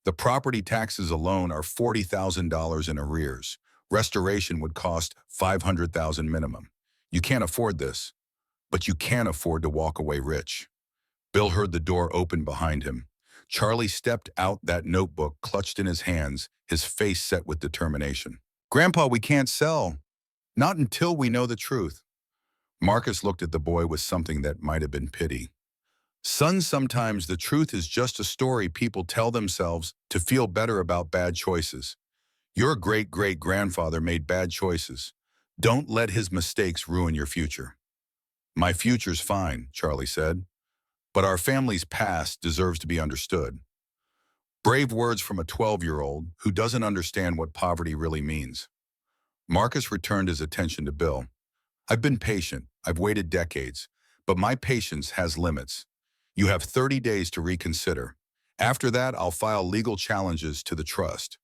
The property taxes alone are $40,000 in arrears. Restoration would cost $500,000 minimum. You can't afford this, but you can afford to walk away rich." Bill heard the door open behind him. Charlie stepped out, that notebook clutched in his hands, his face set with determination. "Grandpa, we can't sell." Not until we know the truth. Marcus looked at the boy with something that might have been pity. Son, sometimes the truth is just a story people tell themselves to feel better about bad choices. Your great-great-grandfather made bad choices. Don't let his mistakes ruin your future. My future's fine, Charlie said, but our family's past deserves to be understood. Brave words from a 12-year-old who doesn't understand what poverty really means. Marcus returned his attention to Bill. I've been patient. I've waited decades. But my patience has limits. You have 30 days to reconsider. After that, I'll file legal challenges to the trust.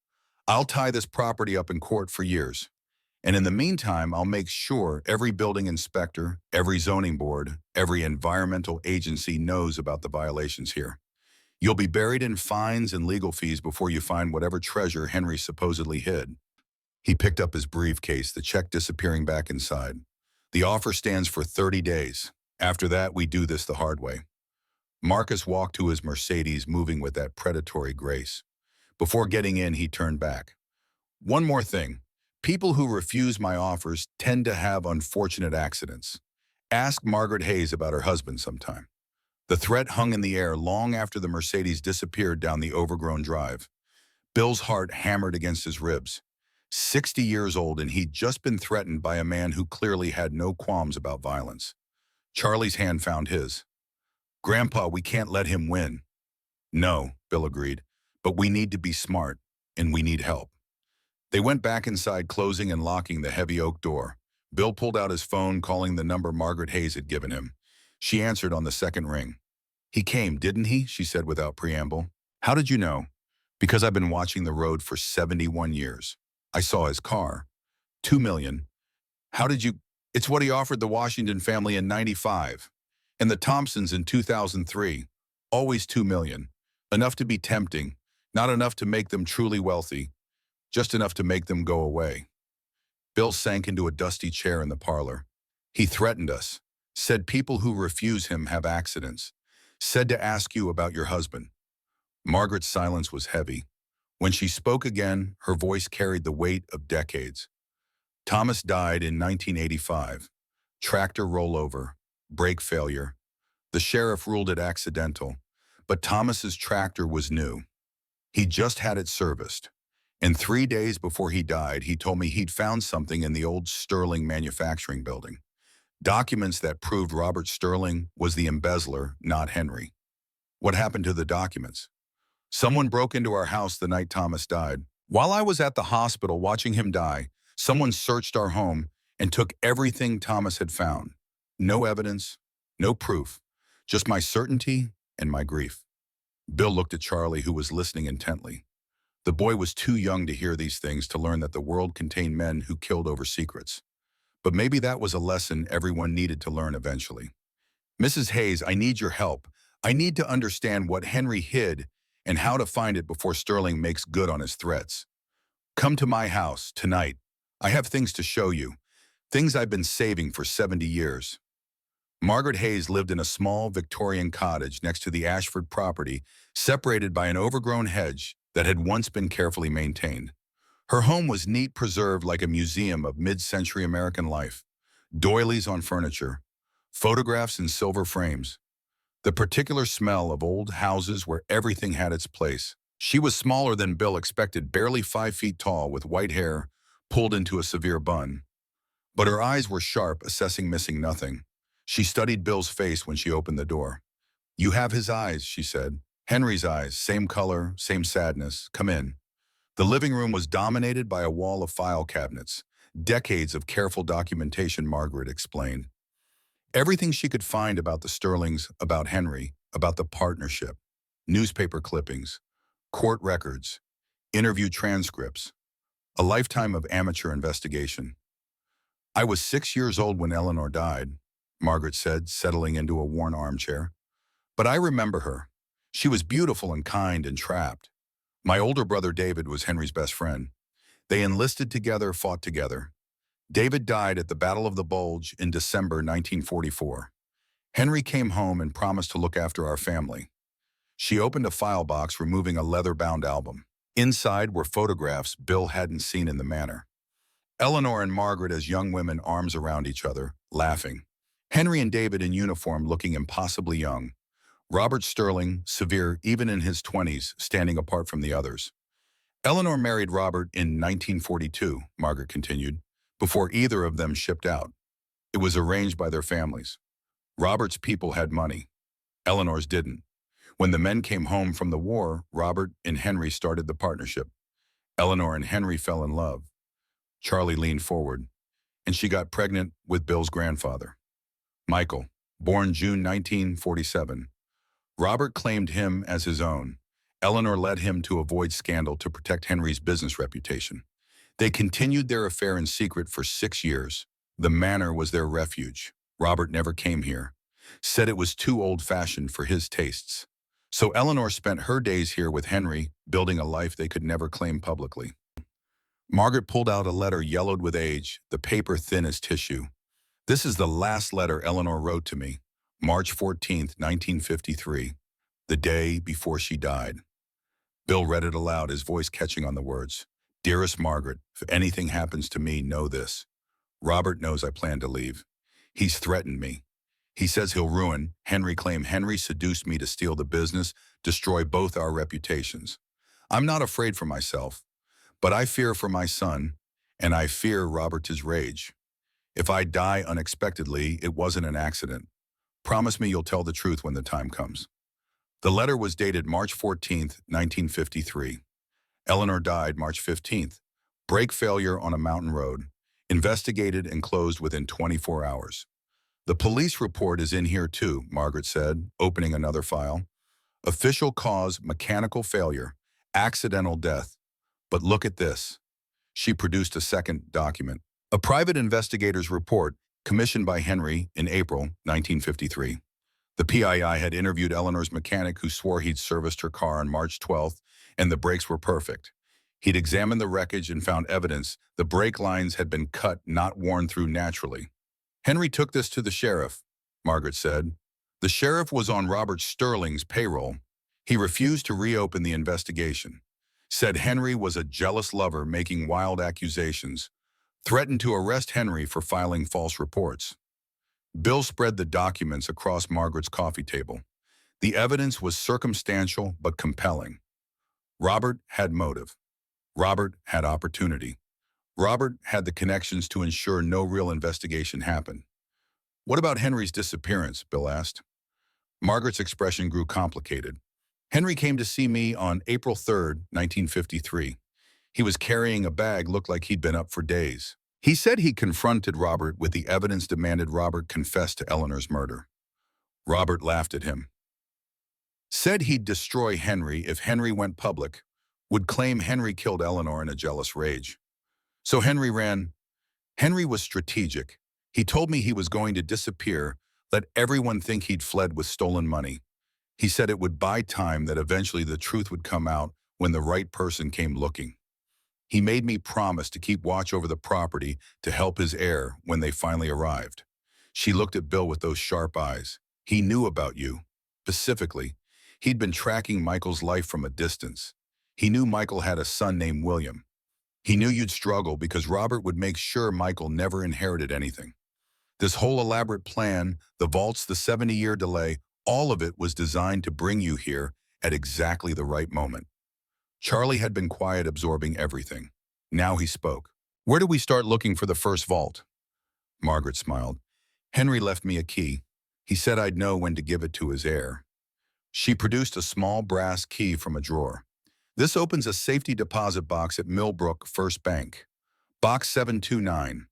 I'll tie this property up in court for years. And in the meantime, I'll make sure every building inspector, every zoning board, every environmental agency knows about the violations here. You'll be buried in fines and legal fees before you find whatever treasure Henry supposedly hid. He picked up his briefcase, the check disappearing back inside. The offer stands for 30 days. After that, we do this the hard way. Marcus walked to his Mercedes, moving with that predatory grace. Before getting in, he turned back. One more thing. People who refuse my offers tend to have unfortunate accidents. Ask Margaret Hayes about her husband sometime. The threat hung in the air long after the Mercedes disappeared down the overgrown drive. Bill's heart hammered against his ribs. 60 years old, and he'd just been threatened by a man who clearly had no qualms about violence. Charlie's hand found his. Grandpa, we can't let him win. No, Bill agreed, but we need to be smart, and we need help. They went back inside, closing and locking the heavy oak door. Bill pulled out his phone, calling the number Margaret Hayes had given him. She answered on the second ring. He came, didn't he? She said without preamble. How did you know? Because I've been watching the road for 71 years. I saw his car. $2 million. How did you? It's what he offered the Washington family in '95. And the Thompsons in 2003. Always $2 million. Enough to be tempting, not enough to make them truly wealthy, just enough to make them go away. Bill sank into a dusty chair in the parlor. He threatened us, said people who refuse him have accidents, said to ask you about your husband. Margaret's silence was heavy. When she spoke again, her voice carried the weight of decades. Thomas died in 1985. Tractor rollover, brake failure. The sheriff ruled it accidental, but Thomas's tractor was new. He just had it serviced. And 3 days before he died, he told me he'd found something in the old Sterling manufacturing building. Documents that proved Robert Sterling was the embezzler, not Henry. What happened to the documents? Someone broke into our house the night Thomas died. While I was at the hospital watching him die, someone searched our home and took everything Thomas had found. No evidence, no proof, just my certainty and my grief. Bill looked at Charlie, who was listening intently. The boy was too young to hear these things, to learn that the world contained men who killed over secrets. But maybe that was a lesson everyone needed to learn eventually. Mrs. Hayes, I need your help. I need to understand what Henry hid and how to find it before Sterling makes good on his threats. Come to my house tonight. I have things to show you, things I've been saving for 70 years. Margaret Hayes lived in a small Victorian cottage next to the Ashford property, separated by an overgrown hedge that had once been carefully maintained. Her home was neat, preserved like a museum of mid-century American life. Doilies on furniture, photographs in silver frames. The particular smell of old houses where everything had its place. She was smaller than Bill expected, barely 5 feet tall, with white hair pulled into a severe bun. But her eyes were sharp, assessing missing nothing. She studied Bill's face when she opened the door. You have his eyes, she said. Henry's eyes, same color, same sadness. Come in. The living room was dominated by a wall of file cabinets. Decades of careful documentation, Margaret explained. Everything she could find about the Sterlings, about Henry, about the partnership. Newspaper clippings, court records, interview transcripts. A lifetime of amateur investigation. I was 6 years old when Eleanor died, Margaret said, settling into a worn armchair. But I remember her. She was beautiful and kind and trapped. My older brother David was Henry's best friend. They enlisted together, fought together. David died at the Battle of the Bulge in December 1944. Henry came home and promised to look after our family. She opened a file box, removing a leather-bound album. Inside were photographs Bill hadn't seen in the manor. Eleanor and Margaret as young women, arms around each other, laughing. Henry and David in uniform, looking impossibly young. Robert Sterling, severe even in his 20s, standing apart from the others. Eleanor married Robert in 1942, Margaret continued, before either of them shipped out. It was arranged by their families. Robert's people had money. Eleanor's didn't. When the men came home from the war, Robert and Henry started the partnership. Eleanor and Henry fell in love. Charlie leaned forward, and she got pregnant with Bill's grandfather, Michael, born June 1947. Robert claimed him as his own. Eleanor led him to avoid scandal to protect Henry's business reputation. They continued their affair in secret for 6 years. The manor was their refuge. Robert never came here, said it was too old-fashioned for his tastes. So Eleanor spent her days here with Henry, building a life they could never claim publicly. Margaret pulled out a letter yellowed with age, the paper thin as tissue. This is the last letter Eleanor wrote to me, March 14th, 1953, the day before she died. Bill read it aloud, his voice catching on the words. Dearest Margaret, if anything happens to me, know this. Robert knows I plan to leave. He's threatened me. He says he'll ruin. Henry claimed Henry seduced me to steal the business, destroy both our reputations. I'm not afraid for myself, but I fear for my son, and I fear Robert's rage. If I die unexpectedly, it wasn't an accident. Promise me you'll tell the truth when the time comes. The letter was dated March 14th, 1953. Eleanor died March 15th. Brake failure on a mountain road. Investigated and closed within 24 hours. The police report is in here too, Margaret said, opening another file. Official cause, mechanical failure, accidental death. But look at this. She produced a second document. A private investigator's report commissioned by Henry in April 1953. The PII had interviewed Eleanor's mechanic who swore he'd serviced her car on March 12th and the brakes were perfect. He'd examined the wreckage and found evidence the brake lines had been cut, not worn through naturally. Henry took this to the sheriff, Margaret said. The sheriff was on Robert Sterling's payroll. He refused to reopen the investigation. Said Henry was a jealous lover making wild accusations. Threatened to arrest Henry for filing false reports. Bill spread the documents across Margaret's coffee table. The evidence was circumstantial but compelling. Robert had motive. Robert had opportunity. Robert had the connections to ensure no real investigation happened. What about Henry's disappearance? Bill asked. Margaret's expression grew complicated. Henry came to see me on April 3rd, 1953. He was carrying a bag, looked like he'd been up for days. He said he confronted Robert with the evidence, demanded Robert confess to Eleanor's murder. Robert laughed at him. Said he'd destroy Henry if Henry went public, would claim Henry killed Eleanor in a jealous rage. So Henry ran. Henry was strategic. He told me he was going to disappear, let everyone think he'd fled with stolen money. He said it would buy time, that eventually the truth would come out when the right person came looking. He made me promise to keep watch over the property to help his heir when they finally arrived. She looked at Bill with those sharp eyes. He knew about you. Specifically, he'd been tracking Michael's life from a distance. He knew Michael had a son named William. He knew you'd struggle because Robert would make sure Michael never inherited anything. This whole elaborate plan, the vaults, the 70-year delay, all of it was designed to bring you here at exactly the right moment. Charlie had been quiet, absorbing everything. Now he spoke. Where do we start looking for the first vault? Margaret smiled. Henry left me a key. He said I'd know when to give it to his heir. She produced a small brass key from a drawer. This opens a safety deposit box at Millbrook First Bank. Box 729.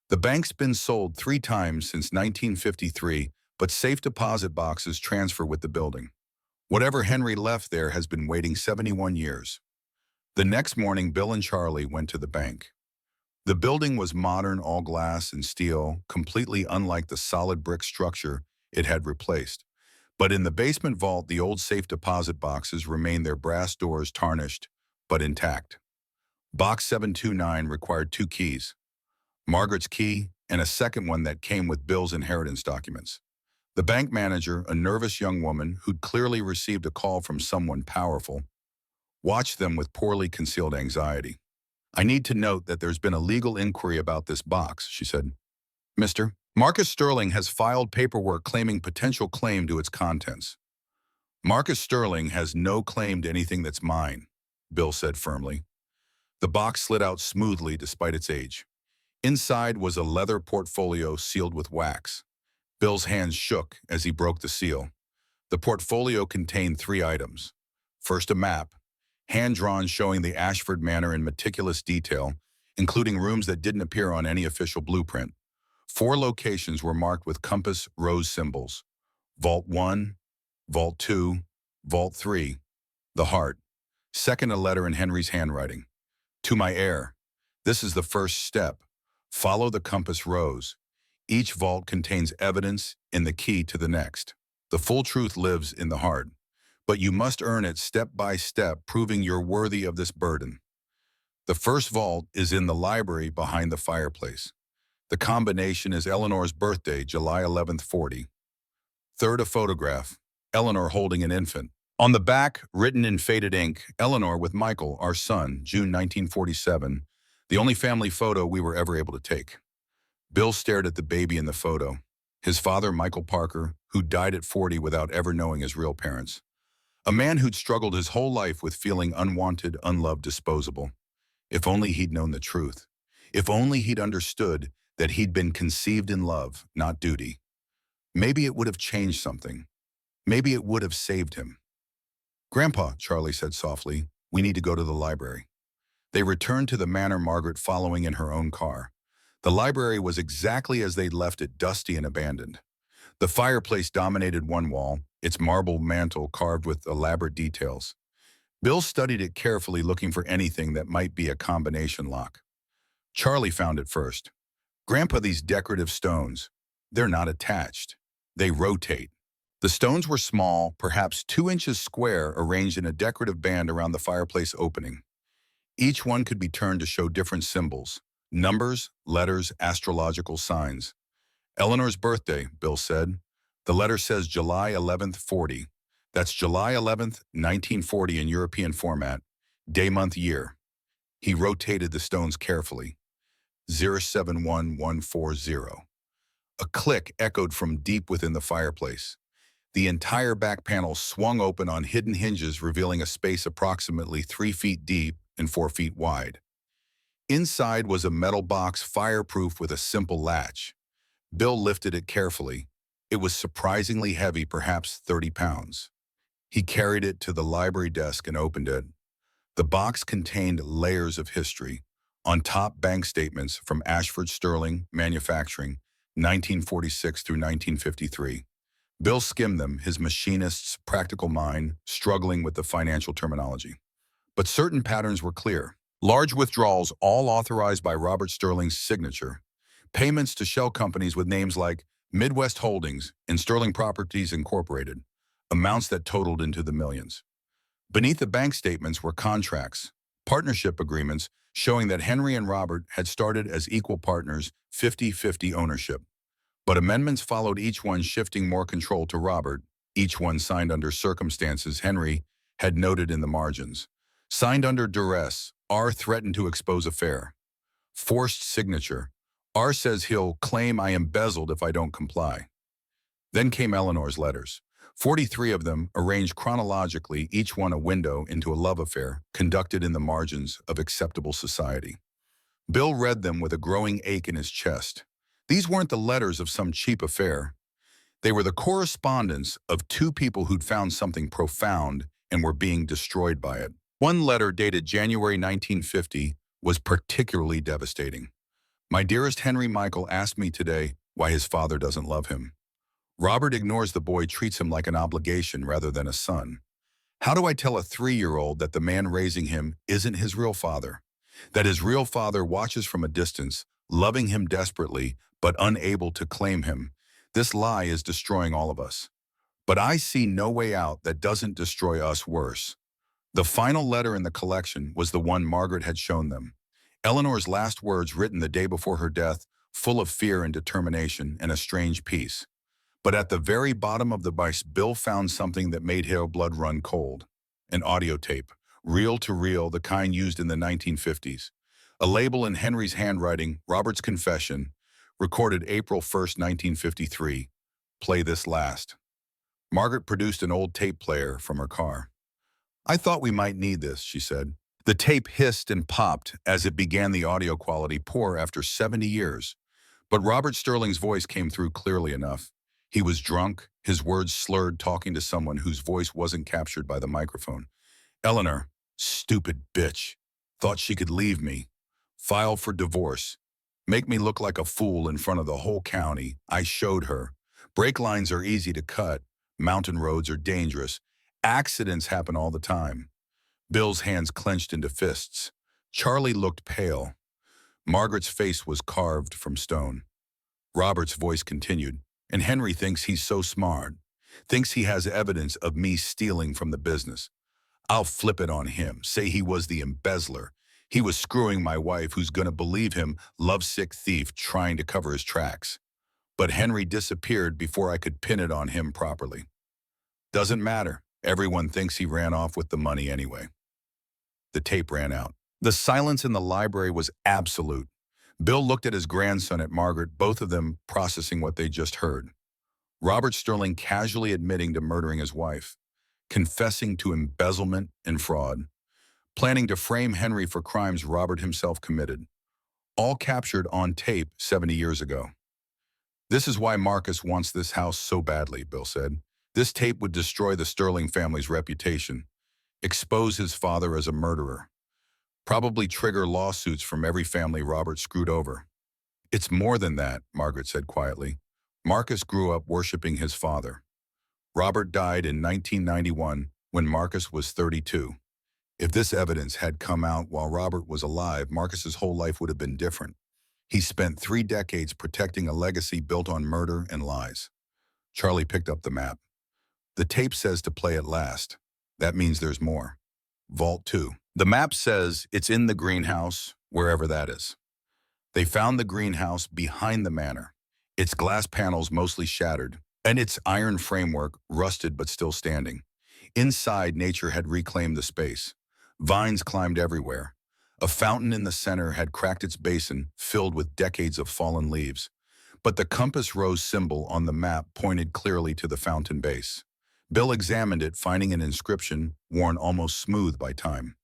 The bank's been sold 3 times since 1953, but safe deposit boxes transfer with the building. Whatever Henry left there has been waiting 71 years. The next morning, Bill and Charlie went to the bank. The building was modern, all glass and steel, completely unlike the solid brick structure it had replaced. But in the basement vault, the old safe deposit boxes remained, their brass doors tarnished, but intact. Box 729 required 2 keys. Margaret's key and a second one that came with Bill's inheritance documents. The bank manager, a nervous young woman who'd clearly received a call from someone powerful, watched them with poorly concealed anxiety. I need to note that there's been a legal inquiry about this box, she said. Mr. Marcus Sterling has filed paperwork claiming potential claim to its contents. Marcus Sterling has no claim to anything that's mine, Bill said firmly. The box slid out smoothly despite its age. Inside was a leather portfolio sealed with wax. Bill's hands shook as he broke the seal. The portfolio contained 3 items. First, a map, hand-drawn showing the Ashford Manor in meticulous detail, including rooms that didn't appear on any official blueprint. 4 locations were marked with compass rose symbols. Vault 1, Vault 2, Vault 3, the heart. Second, a letter in Henry's handwriting. To my heir, this is the first step. Follow the compass rose. Each vault contains evidence and the key to the next. The full truth lives in the heart, but you must earn it step by step, proving you're worthy of this burden. The first vault is in the library behind the fireplace. The combination is Eleanor's birthday, July 11th, 40. Third, a photograph, Eleanor holding an infant. On the back, written in faded ink, Eleanor with Michael, our son, June 1947, the only family photo we were ever able to take. Bill stared at the baby in the photo. His father, Michael Parker, who died at 40 without ever knowing his real parents. A man who'd struggled his whole life with feeling unwanted, unloved, disposable. If only he'd known the truth. If only he'd understood that he'd been conceived in love, not duty. Maybe it would have changed something. Maybe it would have saved him. Grandpa, Charlie said softly, we need to go to the library. They returned to the manor, Margaret following in her own car. The library was exactly as they'd left it, dusty and abandoned. The fireplace dominated one wall, its marble mantel carved with elaborate details. Bill studied it carefully, looking for anything that might be a combination lock. Charlie found it first. Grandpa, these decorative stones, they're not attached. They rotate. The stones were small, perhaps 2 inches square, arranged in a decorative band around the fireplace opening. Each one could be turned to show different symbols, numbers, letters, astrological signs. Eleanor's birthday, Bill said. The letter says July 11th, 40. That's July 11th, 1940 in European format, day, month, year. He rotated the stones carefully. 071140. A click echoed from deep within the fireplace. The entire back panel swung open on hidden hinges, revealing a space approximately 3 feet deep and 4 feet wide. Inside was a metal box, fireproof with a simple latch. Bill lifted it carefully. It was surprisingly heavy, perhaps 30 pounds. He carried it to the library desk and opened it. The box contained layers of history. On top, bank statements from Ashford Sterling Manufacturing, 1946 through 1953. Bill skimmed them, his machinist's practical mind struggling with the financial terminology. But certain patterns were clear. Large withdrawals, all authorized by Robert Sterling's signature. Payments to shell companies with names like Midwest Holdings and Sterling Properties Incorporated. Amounts that totaled into the millions. Beneath the bank statements were contracts, partnership agreements showing that Henry and Robert had started as equal partners, 50-50 ownership. But amendments followed, each one shifting more control to Robert, each one signed under circumstances Henry had noted in the margins. Signed under duress, R threatened to expose affair. Forced signature, R says he'll claim I embezzled if I don't comply. Then came Eleanor's letters. 43 of them, arranged chronologically, each one a window into a love affair conducted in the margins of acceptable society. Bill read them with a growing ache in his chest. These weren't the letters of some cheap affair. They were the correspondence of 2 people who'd found something profound and were being destroyed by it. One letter, dated January 1950, was particularly devastating. My dearest Henry, Michael asked me today why his father doesn't love him. Robert ignores the boy, treats him like an obligation rather than a son. How do I tell a 3-year-old that the man raising him isn't his real father? That his real father watches from a distance, loving him desperately, but unable to claim him? This lie is destroying all of us. But I see no way out that doesn't destroy us worse. The final letter in the collection was the one Margaret had shown them. Eleanor's last words, written the day before her death, full of fear and determination and a strange peace. But at the very bottom of the box, Bill found something that made his blood run cold. An audio tape, reel to reel, the kind used in the 1950s. A label in Henry's handwriting, Robert's confession, recorded April 1st, 1953. Play this last. Margaret produced an old tape player from her car. I thought we might need this, she said. The tape hissed and popped as it began the audio quality poor after 70 years. But Robert Sterling's voice came through clearly enough. He was drunk, his words slurred, talking to someone whose voice wasn't captured by the microphone. Eleanor, stupid bitch, thought she could leave me. File for divorce. Make me look like a fool in front of the whole county. I showed her. Brake lines are easy to cut. Mountain roads are dangerous. Accidents happen all the time. Bill's hands clenched into fists. Charlie looked pale. Margaret's face was carved from stone. Robert's voice continued, and Henry thinks he's so smart, thinks he has evidence of me stealing from the business. I'll flip it on him, say he was the embezzler. He was screwing my wife who's gonna believe him, lovesick thief trying to cover his tracks. But Henry disappeared before I could pin it on him properly. Doesn't matter. Everyone thinks he ran off with the money anyway. The tape ran out. The silence in the library was absolute. Bill looked at his grandson, at Margaret, both of them processing what they just heard. Robert Sterling casually admitting to murdering his wife, confessing to embezzlement and fraud, planning to frame Henry for crimes Robert himself committed, all captured on tape 70 years ago. This is why Marcus wants this house so badly, Bill said. This tape would destroy the Sterling family's reputation, expose his father as a murderer, probably trigger lawsuits from every family Robert screwed over. It's more than that, Margaret said quietly. Marcus grew up worshiping his father. Robert died in 1991 when Marcus was 32. If this evidence had come out while Robert was alive, Marcus's whole life would have been different. He spent 3 decades protecting a legacy built on murder and lies. Charlie picked up the map. The tape says to play it last. That means there's more. Vault 2. The map says it's in the greenhouse, wherever that is. They found the greenhouse behind the manor, its glass panels mostly shattered, and its iron framework rusted but still standing. Inside, nature had reclaimed the space. Vines climbed everywhere. A fountain in the center had cracked its basin, filled with decades of fallen leaves. But the compass rose symbol on the map pointed clearly to the fountain base. Bill examined it, finding an inscription worn almost smooth by time.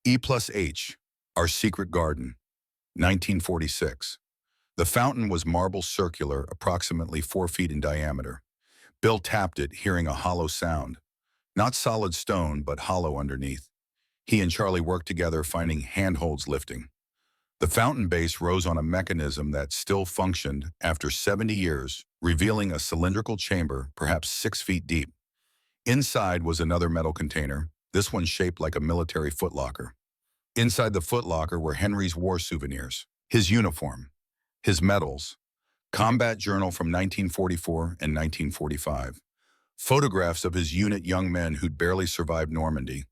E+H, our secret garden, 1946. The fountain was marble circular, approximately 4 feet in diameter. Bill tapped it, hearing a hollow sound. Not solid stone, but hollow underneath. He and Charlie worked together, finding handholds lifting. The fountain base rose on a mechanism that still functioned after 70 years, revealing a cylindrical chamber, perhaps 6 feet deep. Inside was another metal container, this one shaped like a military footlocker. Inside the footlocker were Henry's war souvenirs, his uniform, his medals, combat journal from 1944 and 1945, photographs of his unit young men who'd barely survived Normandy,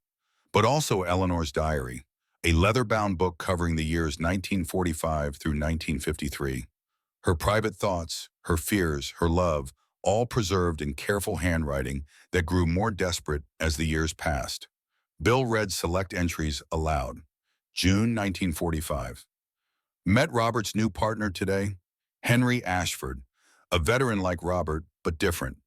but also Eleanor's diary, a leather-bound book covering the years 1945 through 1953. Her private thoughts, her fears, her love, all preserved in careful handwriting that grew more desperate as the years passed. Bill read select entries aloud. June 1945. Met Robert's new partner today, Henry Ashford, a veteran like Robert, but different.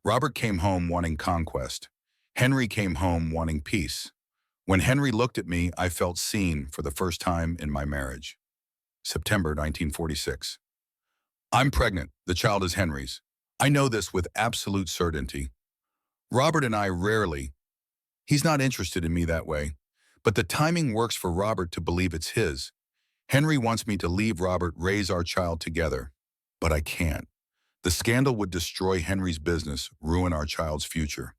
Robert came home wanting conquest. Henry came home wanting peace. When Henry looked at me, I felt seen for the first time in my marriage. September 1946. I'm pregnant. The child is Henry's. I know this with absolute certainty. Robert and I rarely. He's not interested in me that way. But the timing works for Robert to believe it's his. Henry wants me to leave Robert, raise our child together. But I can't. The scandal would destroy Henry's business, ruin our child's future.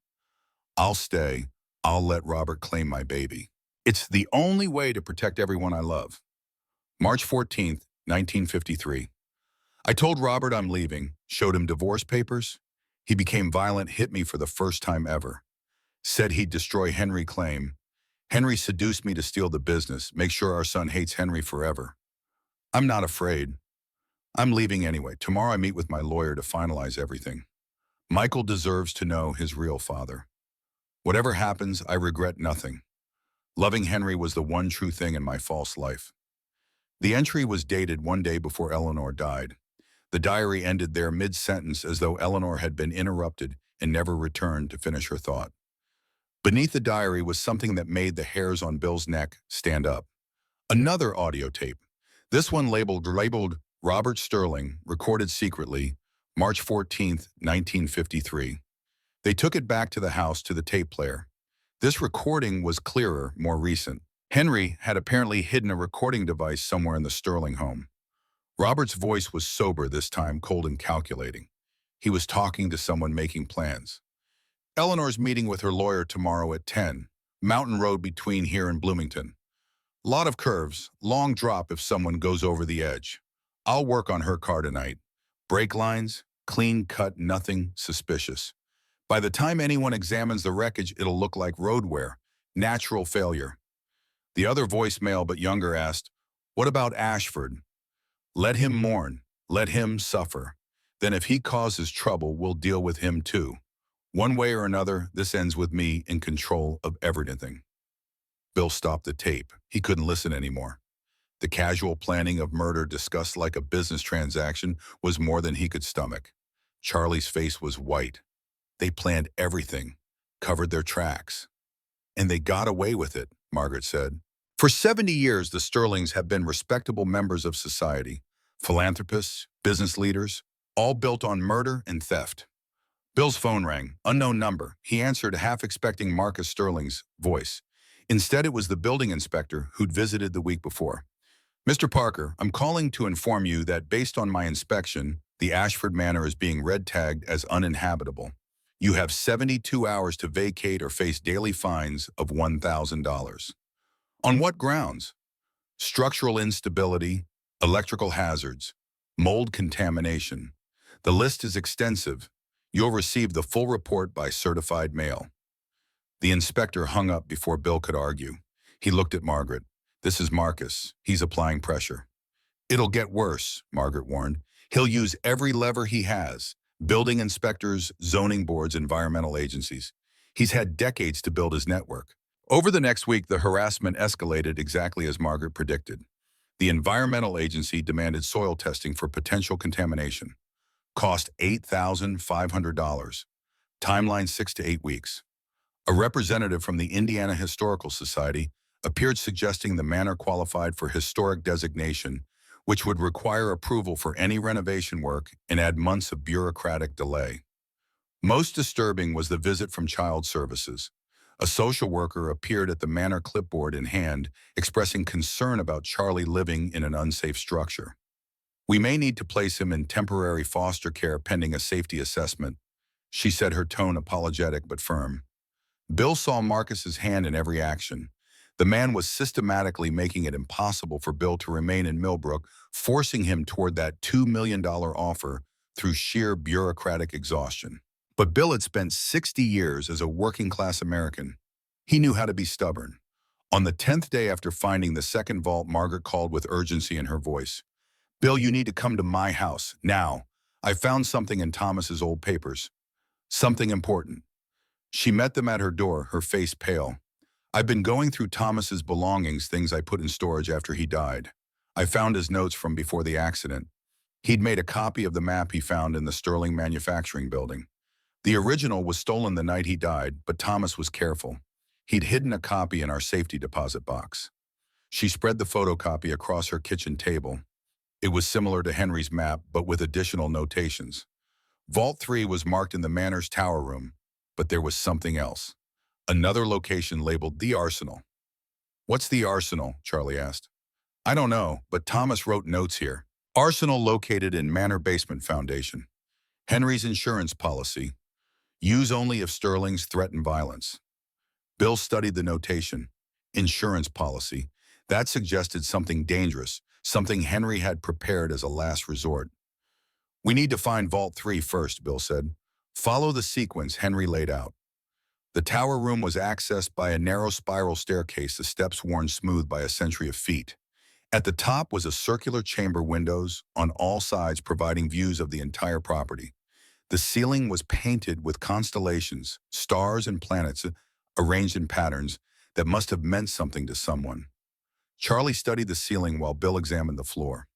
I'll stay. I'll let Robert claim my baby. It's the only way to protect everyone I love. March 14th, 1953. I told Robert I'm leaving, showed him divorce papers. He became violent, hit me for the first time ever. Said he'd destroy Henry's claim. Henry seduced me to steal the business, make sure our son hates Henry forever. I'm not afraid. I'm leaving anyway. Tomorrow I meet with my lawyer to finalize everything. Michael deserves to know his real father. Whatever happens, I regret nothing. Loving Henry was the one true thing in my false life. The entry was dated one day before Eleanor died. The diary ended there mid-sentence as though Eleanor had been interrupted and never returned to finish her thought. Beneath the diary was something that made the hairs on Bill's neck stand up. Another audio tape. This one labeled Robert Sterling, recorded secretly, March 14th, 1953. They took it back to the house to the tape player. This recording was clearer, more recent. Henry had apparently hidden a recording device somewhere in the Sterling home. Robert's voice was sober this time, cold and calculating. He was talking to someone making plans. Eleanor's meeting with her lawyer tomorrow at 10, Mountain Road between here and Bloomington. Lot of curves, long drop if someone goes over the edge. I'll work on her car tonight. Brake lines, clean cut, nothing suspicious. By the time anyone examines the wreckage, it'll look like road wear, natural failure. The other voicemail, but younger, asked, "What about Ashford? Let him mourn, let him suffer. Then if he causes trouble, we'll deal with him too. One way or another, this ends with me in control of everything." Bill stopped the tape. He couldn't listen anymore. The casual planning of murder discussed like a business transaction was more than he could stomach. Charlie's face was white. They planned everything, covered their tracks. And they got away with it, Margaret said. For 70 years, the Sterlings have been respectable members of society, philanthropists, business leaders, all built on murder and theft. Bill's phone rang, unknown number. He answered, half expecting Marcus Sterling's voice. Instead, it was the building inspector who'd visited the week before. "Mr. Parker, I'm calling to inform you that based on my inspection, the Ashford Manor is being red-tagged as uninhabitable. You have 72 hours to vacate or face daily fines of $1,000. On what grounds? Structural instability, electrical hazards, mold contamination. The list is extensive. You'll receive the full report by certified mail." The inspector hung up before Bill could argue. He looked at Margaret. "This is Marcus. He's applying pressure." "It'll get worse," Margaret warned. "He'll use every lever he has. Building inspectors, zoning boards, environmental agencies. He's had decades to build his network." Over the next week, the harassment escalated exactly as Margaret predicted. The environmental agency demanded soil testing for potential contamination. Cost $8,500. Timeline 6 to 8 weeks. A representative from the Indiana Historical Society appeared suggesting the manor qualified for historic designation, which would require approval for any renovation work and add months of bureaucratic delay. Most disturbing was the visit from Child Services. A social worker appeared at the manor, clipboard in hand, expressing concern about Charlie living in an unsafe structure. "We may need to place him in temporary foster care pending a safety assessment," she said, her tone apologetic but firm. Bill saw Marcus's hand in every action. The man was systematically making it impossible for Bill to remain in Millbrook, forcing him toward that $2 million offer through sheer bureaucratic exhaustion. But Bill had spent 60 years as a working-class American. He knew how to be stubborn. On the 10th day after finding the second vault, Margaret called with urgency in her voice. "Bill, you need to come to my house, now. I found something in Thomas's old papers. Something important." She met them at her door, her face pale. "I've been going through Thomas's belongings, things I put in storage after he died. I found his notes from before the accident. He'd made a copy of the map he found in the Sterling Manufacturing Building. The original was stolen the night he died, but Thomas was careful. He'd hidden a copy in our safety deposit box." She spread the photocopy across her kitchen table. It was similar to Henry's map, but with additional notations. Vault 3 was marked in the manor's tower room, but there was something else. Another location labeled the Arsenal. "What's the Arsenal?" Charlie asked. "I don't know, but Thomas wrote notes here. Arsenal located in Manor Basement Foundation. Henry's insurance policy. Use only if Sterling's threaten violence." Bill studied the notation. Insurance policy. That suggested something dangerous, something Henry had prepared as a last resort. "We need to find Vault 3 first," Bill said. "Follow the sequence Henry laid out." The tower room was accessed by a narrow spiral staircase, the steps worn smooth by a century of feet. At the top was a circular chamber, windows on all sides providing views of the entire property. The ceiling was painted with constellations, stars and planets arranged in patterns that must have meant something to someone. Charlie studied the ceiling while Bill examined the floor.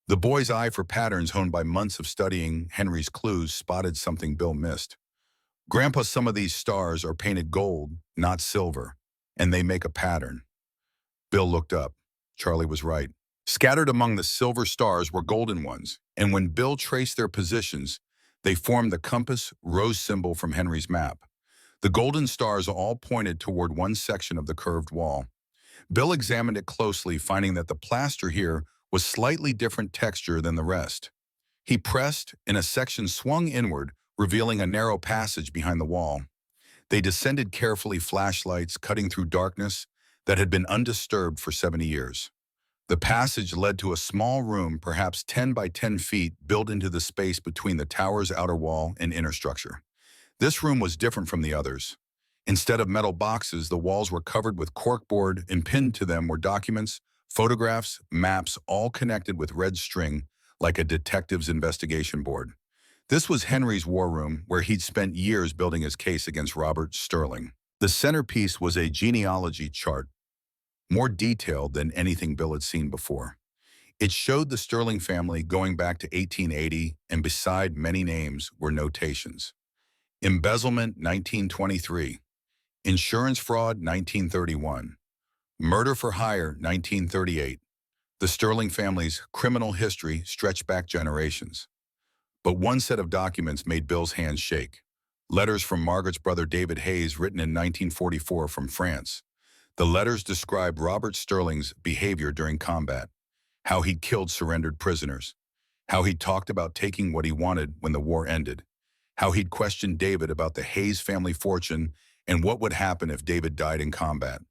The boy's eye for patterns honed by months of studying Henry's clues spotted something Bill missed. Grandpa, some of these stars are painted gold, not silver, and they make a pattern. Bill looked up. Charlie was right. Scattered among the silver stars were golden ones, and when Bill traced their positions, they formed the compass rose symbol from Henry's map. The golden stars all pointed toward one section of the curved wall. Bill examined it closely, finding that the plaster here was slightly different texture than the rest. He pressed, and a section swung inward, revealing a narrow passage behind the wall. They descended carefully, flashlights cutting through darkness that had been undisturbed for 70 years. The passage led to a small room, perhaps 10 by 10 feet, built into the space between the tower's outer wall and inner structure. This room was different from the others. Instead of metal boxes, the walls were covered with corkboard, and pinned to them were documents, photographs, maps, all connected with red string like a detective's investigation board. This was Henry's war room, where he'd spent years building his case against Robert Sterling. The centerpiece was a genealogy chart, more detailed than anything Bill had seen before. It showed the Sterling family going back to 1880, and beside many names were notations. Embezzlement, 1923. Insurance fraud, 1931. Murder for hire, 1938. The Sterling family's criminal history stretched back generations. But one set of documents made Bill's hands shake. Letters from Margaret's brother David Hayes, written in 1944 from France. The letters described Robert Sterling's behavior during combat, how he'd killed surrendered prisoners, how he'd talked about taking what he wanted when the war ended, how he'd questioned David about the Hayes family fortune and what would happen if David died in combat.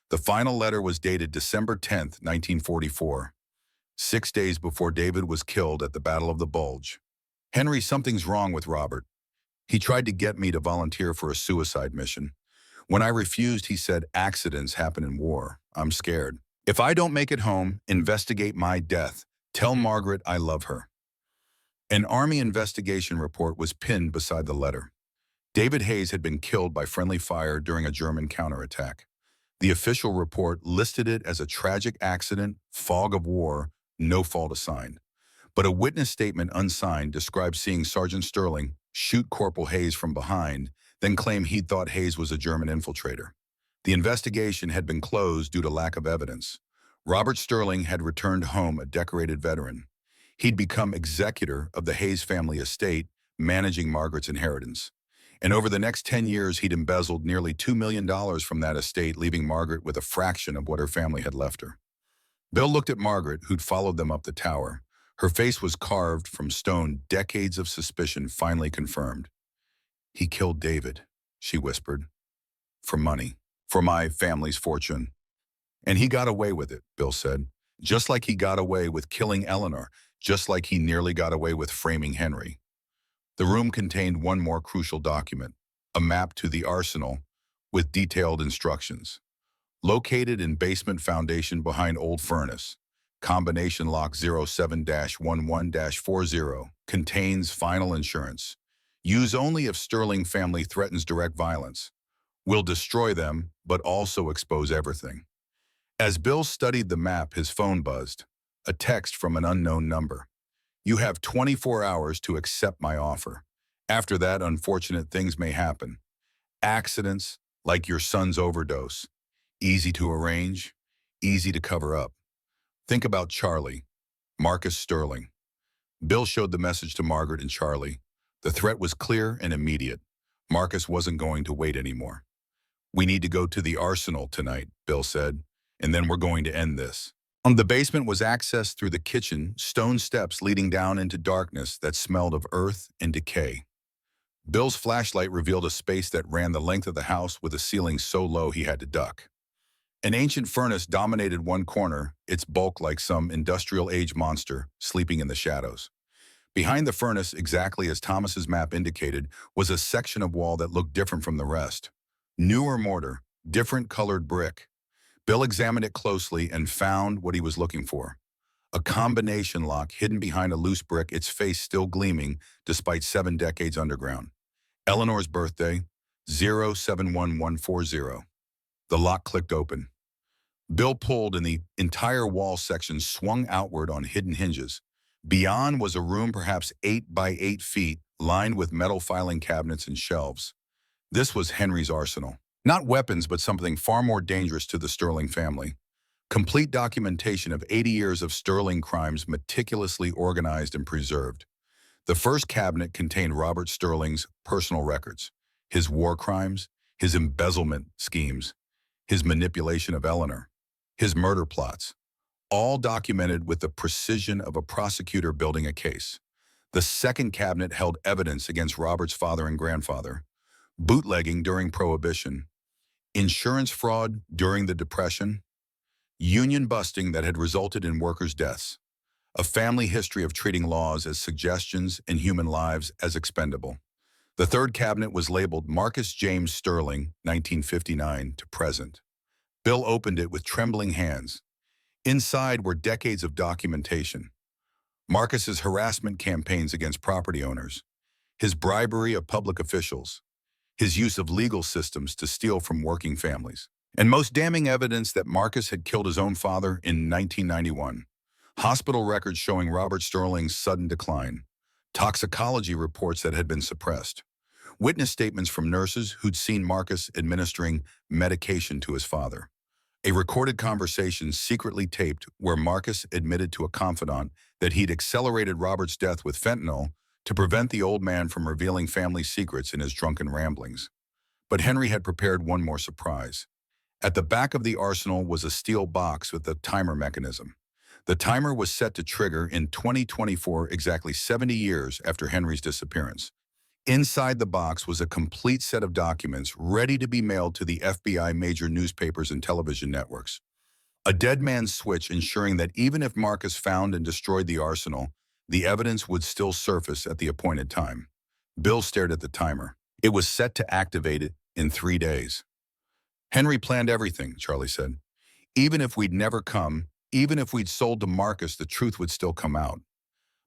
The final letter was dated December 10th, 1944, 6 days before David was killed at the Battle of the Bulge. Henry, something's wrong with Robert. He tried to get me to volunteer for a suicide mission. When I refused, he said, accidents happen in war. I'm scared. If I don't make it home, investigate my death. Tell Margaret I love her. An Army investigation report was pinned beside the letter. David Hayes had been killed by friendly fire during a German counterattack. The official report listed it as a tragic accident, fog of war, no fault assigned. But a witness statement unsigned described seeing Sergeant Sterling shoot Corporal Hayes from behind, then claim he'd thought Hayes was a German infiltrator. The investigation had been closed due to lack of evidence. Robert Sterling had returned home a decorated veteran. He'd become executor of the Hayes family estate, managing Margaret's inheritance. And over the next 10 years, he'd embezzled nearly $2 million from that estate, leaving Margaret with a fraction of what her family had left her. Bill looked at Margaret, who'd followed them up the tower. Her face was carved from stone, decades of suspicion finally confirmed. He killed David, she whispered. For money. For my family's fortune. And he got away with it, Bill said. Just like he got away with killing Eleanor. Just like he nearly got away with framing Henry. The room contained one more crucial document, a map to the arsenal with detailed instructions. Located in basement foundation behind old furnace. Combination lock 07-11-40. Contains final insurance. Use only if Sterling family threatens direct violence. Will destroy them, but also expose everything. As Bill studied the map, his phone buzzed. A text from an unknown number. You have 24 hours to accept my offer. After that, unfortunate things may happen. Accidents, like your son's overdose. Easy to arrange, easy to cover up. Think about Charlie, Marcus Sterling. Bill showed the message to Margaret and Charlie. The threat was clear and immediate. Marcus wasn't going to wait anymore. We need to go to the arsenal tonight, Bill said, and then we're going to end this. The basement was accessed through the kitchen, stone steps leading down into darkness that smelled of earth and decay. Bill's flashlight revealed a space that ran the length of the house with a ceiling so low he had to duck. An ancient furnace dominated one corner, its bulk like some industrial-age monster sleeping in the shadows. Behind the furnace, exactly as Thomas's map indicated, was a section of wall that looked different from the rest. Newer mortar, different colored brick. Bill examined it closely and found what he was looking for. A combination lock hidden behind a loose brick, its face still gleaming despite 7 decades underground. Eleanor's birthday, 071140. The lock clicked open. Bill pulled and the entire wall section swung outward on hidden hinges. Beyond was a room perhaps 8 by 8 feet, lined with metal filing cabinets and shelves. This was Henry's arsenal. Not weapons, but something far more dangerous to the Sterling family. Complete documentation of 80 years of Sterling crimes meticulously organized and preserved. The first cabinet contained Robert Sterling's personal records, his war crimes, his embezzlement schemes, his manipulation of Eleanor, his murder plots, all documented with the precision of a prosecutor building a case. The second cabinet held evidence against Robert's father and grandfather, bootlegging during Prohibition, insurance fraud during the Depression, union busting that had resulted in workers' deaths, a family history of treating laws as suggestions and human lives as expendable. The third cabinet was labeled Marcus James Sterling, 1959 to present. Bill opened it with trembling hands. Inside were decades of documentation. Marcus's harassment campaigns against property owners, his bribery of public officials, his use of legal systems to steal from working families, and most damning evidence that Marcus had killed his own father in 1991. Hospital records showing Robert Sterling's sudden decline, toxicology reports that had been suppressed, witness statements from nurses who'd seen Marcus administering medication to his father, a recorded conversation secretly taped where Marcus admitted to a confidant that he'd accelerated Robert's death with fentanyl to prevent the old man from revealing family secrets in his drunken ramblings. But Henry had prepared one more surprise. At the back of the arsenal was a steel box with a timer mechanism. The timer was set to trigger in 2024, exactly 70 years after Henry's disappearance. Inside the box was a complete set of documents ready to be mailed to the FBI major newspapers and television networks. A dead man's switch ensuring that even if Marcus found and destroyed the arsenal, the evidence would still surface at the appointed time. Bill stared at the timer. It was set to activate it in 3 days. Henry planned everything, Charlie said. Even if we'd never come, even if we'd sold to Marcus, the truth would still come out.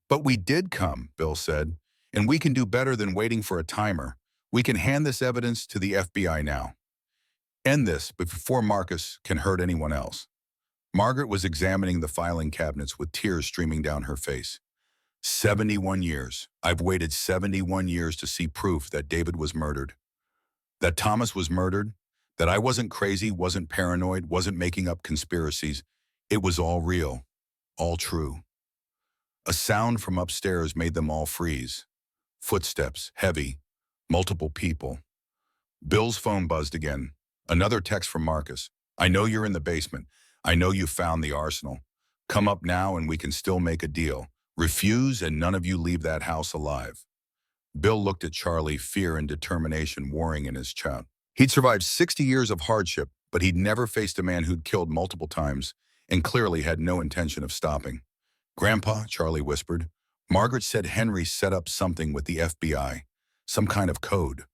But we did come, Bill said, and we can do better than waiting for a timer. We can hand this evidence to the FBI now. End this before Marcus can hurt anyone else. Margaret was examining the filing cabinets with tears streaming down her face. 71 years. I've waited 71 years to see proof that David was murdered, that Thomas was murdered, that I wasn't crazy, wasn't paranoid, wasn't making up conspiracies. It was all real, all true. A sound from upstairs made them all freeze. Footsteps, heavy, multiple people. Bill's phone buzzed again. Another text from Marcus. I know you're in the basement. I know you found the arsenal. Come up now and we can still make a deal. Refuse and none of you leave that house alive. Bill looked at Charlie, fear and determination warring in his chest. He'd survived 60 years of hardship, but he'd never faced a man who'd killed multiple times and clearly had no intention of stopping. Grandpa, Charlie whispered, Margaret said Henry set up something with the FBI, some kind of code.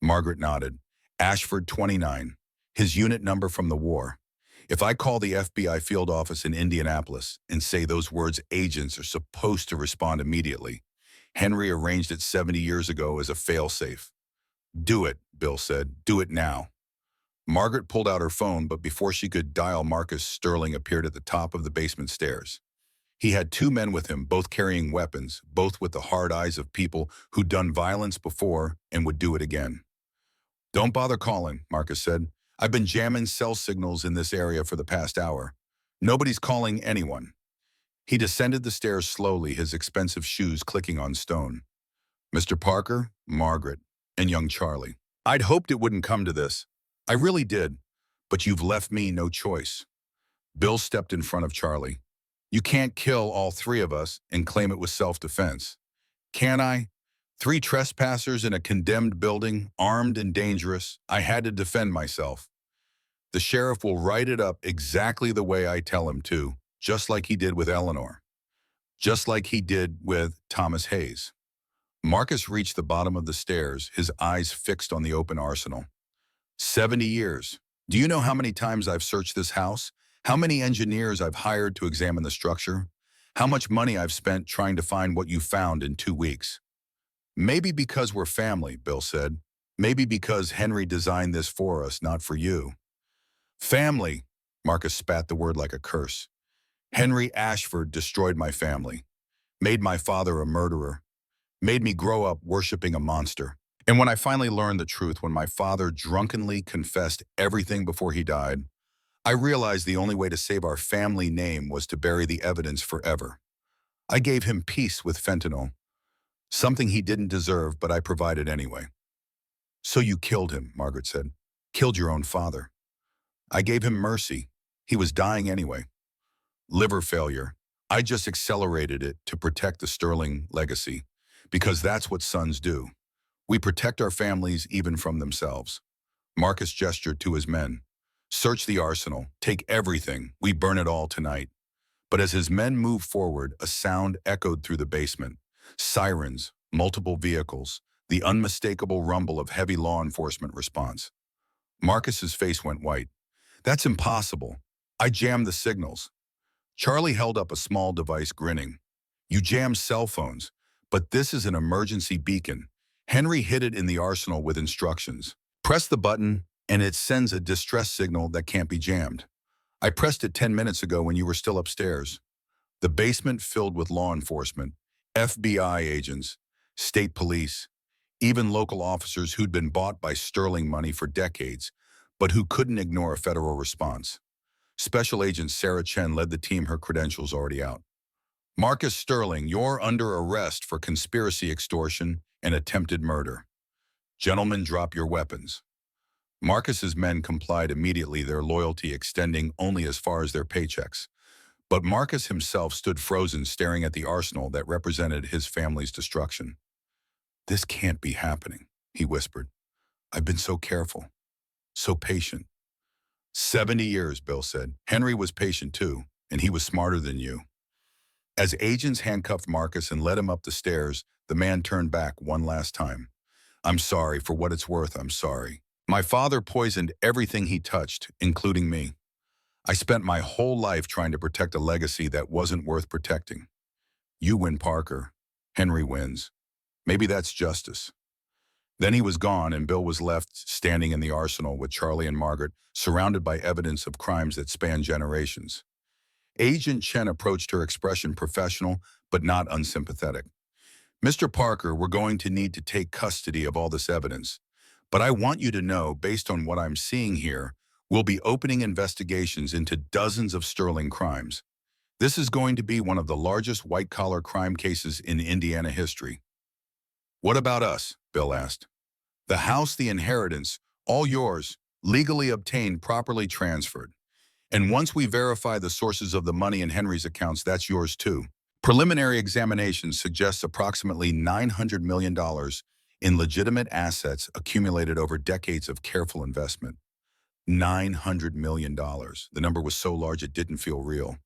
Margaret nodded. Ashford 29, his unit number from the war. If I call the FBI field office in Indianapolis and say those words, agents are supposed to respond immediately. Henry arranged it 70 years ago as a failsafe. Do it, Bill said. Do it now. Margaret pulled out her phone, but before she could dial, Marcus Sterling appeared at the top of the basement stairs. He had 2 men with him, both carrying weapons, both with the hard eyes of people who'd done violence before and would do it again. Don't bother calling, Marcus said. I've been jamming cell signals in this area for the past hour. Nobody's calling anyone. He descended the stairs slowly, his expensive shoes clicking on stone. Mr. Parker, Margaret, and young Charlie. I'd hoped it wouldn't come to this. I really did, but you've left me no choice. Bill stepped in front of Charlie. You can't kill all 3 of us and claim it was self-defense. Can I? 3 trespassers in a condemned building, armed and dangerous. I had to defend myself. The sheriff will write it up exactly the way I tell him to, just like he did with Eleanor. Just like he did with Thomas Hayes. Marcus reached the bottom of the stairs, his eyes fixed on the open arsenal. 70 years. Do you know how many times I've searched this house? How many engineers I've hired to examine the structure? How much money I've spent trying to find what you found in 2 weeks? Maybe because we're family, Bill said. Maybe because Henry designed this for us, not for you. Family, Marcus spat the word like a curse. Henry Ashford destroyed my family, made my father a murderer, made me grow up worshiping a monster. And when I finally learned the truth, when my father drunkenly confessed everything before he died, I realized the only way to save our family name was to bury the evidence forever. I gave him peace with fentanyl, something he didn't deserve, but I provided anyway. So you killed him, Margaret said. Killed your own father. I gave him mercy. He was dying anyway. Liver failure. I just accelerated it to protect the Sterling legacy, because that's what sons do. We protect our families even from themselves. Marcus gestured to his men. Search the arsenal. Take everything. We burn it all tonight. But as his men moved forward, a sound echoed through the basement. Sirens, multiple vehicles, the unmistakable rumble of heavy law enforcement response. Marcus's face went white. That's impossible. I jammed the signals. Charlie held up a small device, grinning. You jam cell phones, but this is an emergency beacon. Henry hid it in the arsenal with instructions. Press the button, and it sends a distress signal that can't be jammed. I pressed it 10 minutes ago when you were still upstairs. The basement filled with law enforcement, FBI agents, state police, even local officers who'd been bought by Sterling money for decades, but who couldn't ignore a federal response. Special Agent Sarah Chen led the team, her credentials already out. Marcus Sterling, you're under arrest for conspiracy, extortion, and attempted murder. Gentlemen, drop your weapons. Marcus's men complied immediately, their loyalty extending only as far as their paychecks. But Marcus himself stood frozen, staring at the arsenal that represented his family's destruction. This can't be happening, he whispered. I've been so careful, so patient. 70 years, Bill said. Henry was patient too, and he was smarter than you. As agents handcuffed Marcus and led him up the stairs, the man turned back one last time. I'm sorry, for what it's worth, I'm sorry. My father poisoned everything he touched, including me. I spent my whole life trying to protect a legacy that wasn't worth protecting. You win, Parker. Henry wins. Maybe that's justice. Then he was gone, and Bill was left standing in the arsenal with Charlie and Margaret, surrounded by evidence of crimes that span generations. Agent Chen approached her, expression professional, but not unsympathetic. Mr. Parker, we're going to need to take custody of all this evidence. But I want you to know, based on what I'm seeing here, we'll be opening investigations into dozens of Sterling crimes. This is going to be one of the largest white-collar crime cases in Indiana history. What about us? Bill asked. The house, the inheritance, all yours, legally obtained, properly transferred. And once we verify the sources of the money in Henry's accounts, that's yours too. Preliminary examination suggests approximately $900 million in legitimate assets accumulated over decades of careful investment. $900 million. The number was so large it didn't feel real.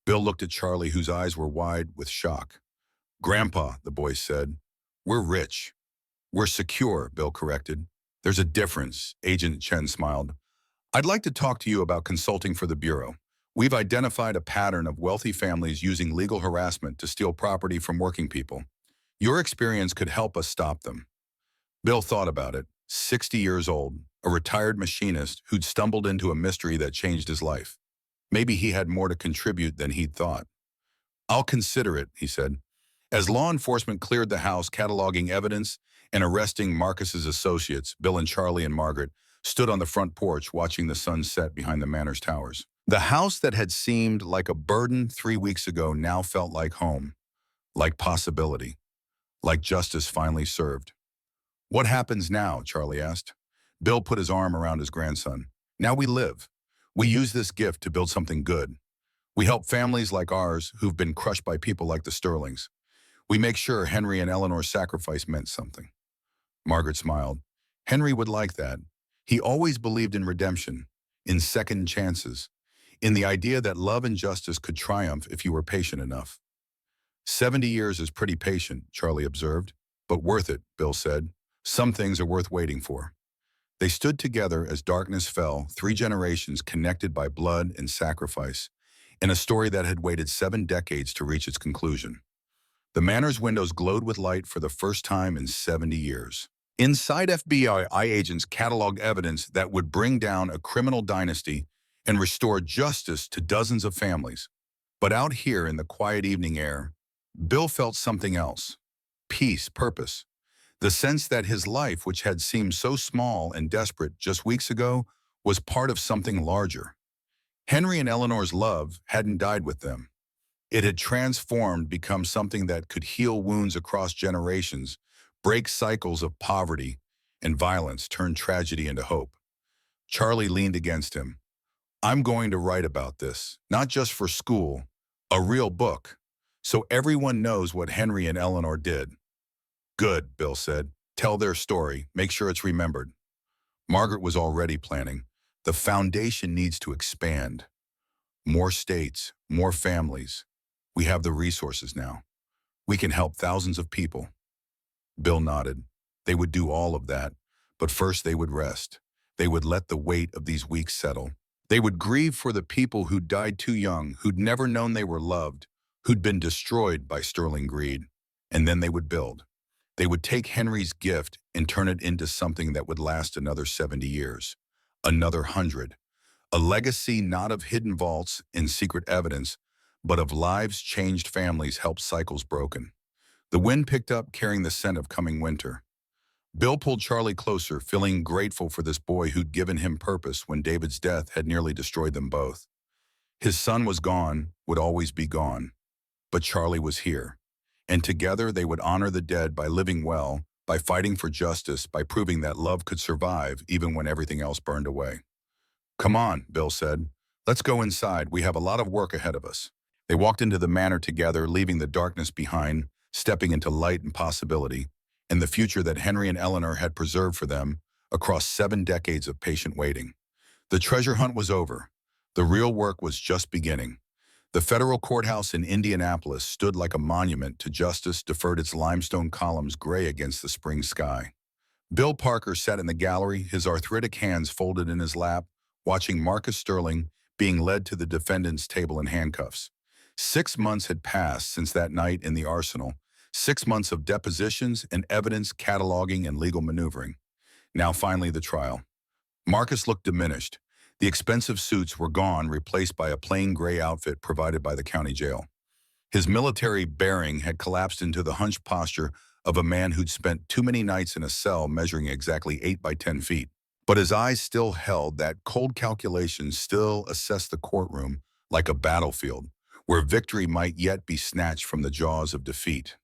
Bill looked at Charlie, whose eyes were wide with shock. Grandpa, the boy said, we're rich. We're secure, Bill corrected. There's a difference, Agent Chen smiled. I'd like to talk to you about consulting for the Bureau. We've identified a pattern of wealthy families using legal harassment to steal property from working people. Your experience could help us stop them. Bill thought about it. 60 years old, a retired machinist who'd stumbled into a mystery that changed his life. Maybe he had more to contribute than he'd thought. I'll consider it, he said. As law enforcement cleared the house, cataloging evidence and arresting Marcus's associates, Bill and Charlie and Margaret stood on the front porch watching the sun set behind the manor's towers. The house that had seemed like a burden 3 weeks ago now felt like home, like possibility, like justice finally served. What happens now? Charlie asked. Bill put his arm around his grandson. Now we live. We use this gift to build something good. We help families like ours who've been crushed by people like the Sterlings. We make sure Henry and Eleanor's sacrifice meant something. Margaret smiled. Henry would like that. He always believed in redemption, in second chances, in the idea that love and justice could triumph if you were patient enough. 70 years is pretty patient, Charlie observed, but worth it, Bill said. Some things are worth waiting for. They stood together as darkness fell, 3 generations connected by blood and sacrifice, in a story that had waited 7 decades to reach its conclusion. The manor's windows glowed with light for the first time in 70 years. Inside, FBI agents cataloged evidence that would bring down a criminal dynasty and restore justice to dozens of families. But out here in the quiet evening air, Bill felt something else. Peace, purpose. The sense that his life, which had seemed so small and desperate just weeks ago, was part of something larger. Henry and Eleanor's love hadn't died with them. It had transformed, become something that could heal wounds across generations, break cycles of poverty and violence, turn tragedy into hope. Charlie leaned against him. I'm going to write about this, not just for school, a real book, so everyone knows what Henry and Eleanor did. Good, Bill said. Tell their story. Make sure it's remembered. Margaret was already planning. The foundation needs to expand. More states, more families. We have the resources now. We can help thousands of people. Bill nodded. They would do all of that, but first they would rest. They would let the weight of these weeks settle. They would grieve for the people who'd died too young, who'd never known they were loved, who'd been destroyed by sterling greed. And then they would build. They would take Henry's gift and turn it into something that would last another 70 years, another 100. A legacy not of hidden vaults and secret evidence, but of lives changed, families helped, cycles broken. The wind picked up, carrying the scent of coming winter. Bill pulled Charlie closer, feeling grateful for this boy who'd given him purpose when David's death had nearly destroyed them both. His son was gone, would always be gone. But Charlie was here. And together they would honor the dead by living well, by fighting for justice, by proving that love could survive even when everything else burned away. Come on, Bill said. Let's go inside. We have a lot of work ahead of us. They walked into the manor together, leaving the darkness behind, stepping into light and possibility, and the future that Henry and Eleanor had preserved for them across 7 decades of patient waiting. The treasure hunt was over. The real work was just beginning. The federal courthouse in Indianapolis stood like a monument to justice, deferred, its limestone columns gray against the spring sky. Bill Parker sat in the gallery, his arthritic hands folded in his lap, watching Marcus Sterling being led to the defendant's table in handcuffs. 6 months had passed since that night in the arsenal, 6 months of depositions and evidence cataloging and legal maneuvering. Now finally the trial. Marcus looked diminished. The expensive suits were gone, replaced by a plain gray outfit provided by the county jail. His military bearing had collapsed into the hunched posture of a man who'd spent too many nights in a cell measuring exactly 8 by 10 feet. But his eyes still held that cold calculation, still assessed the courtroom like a battlefield, where victory might yet be snatched from the jaws of defeat.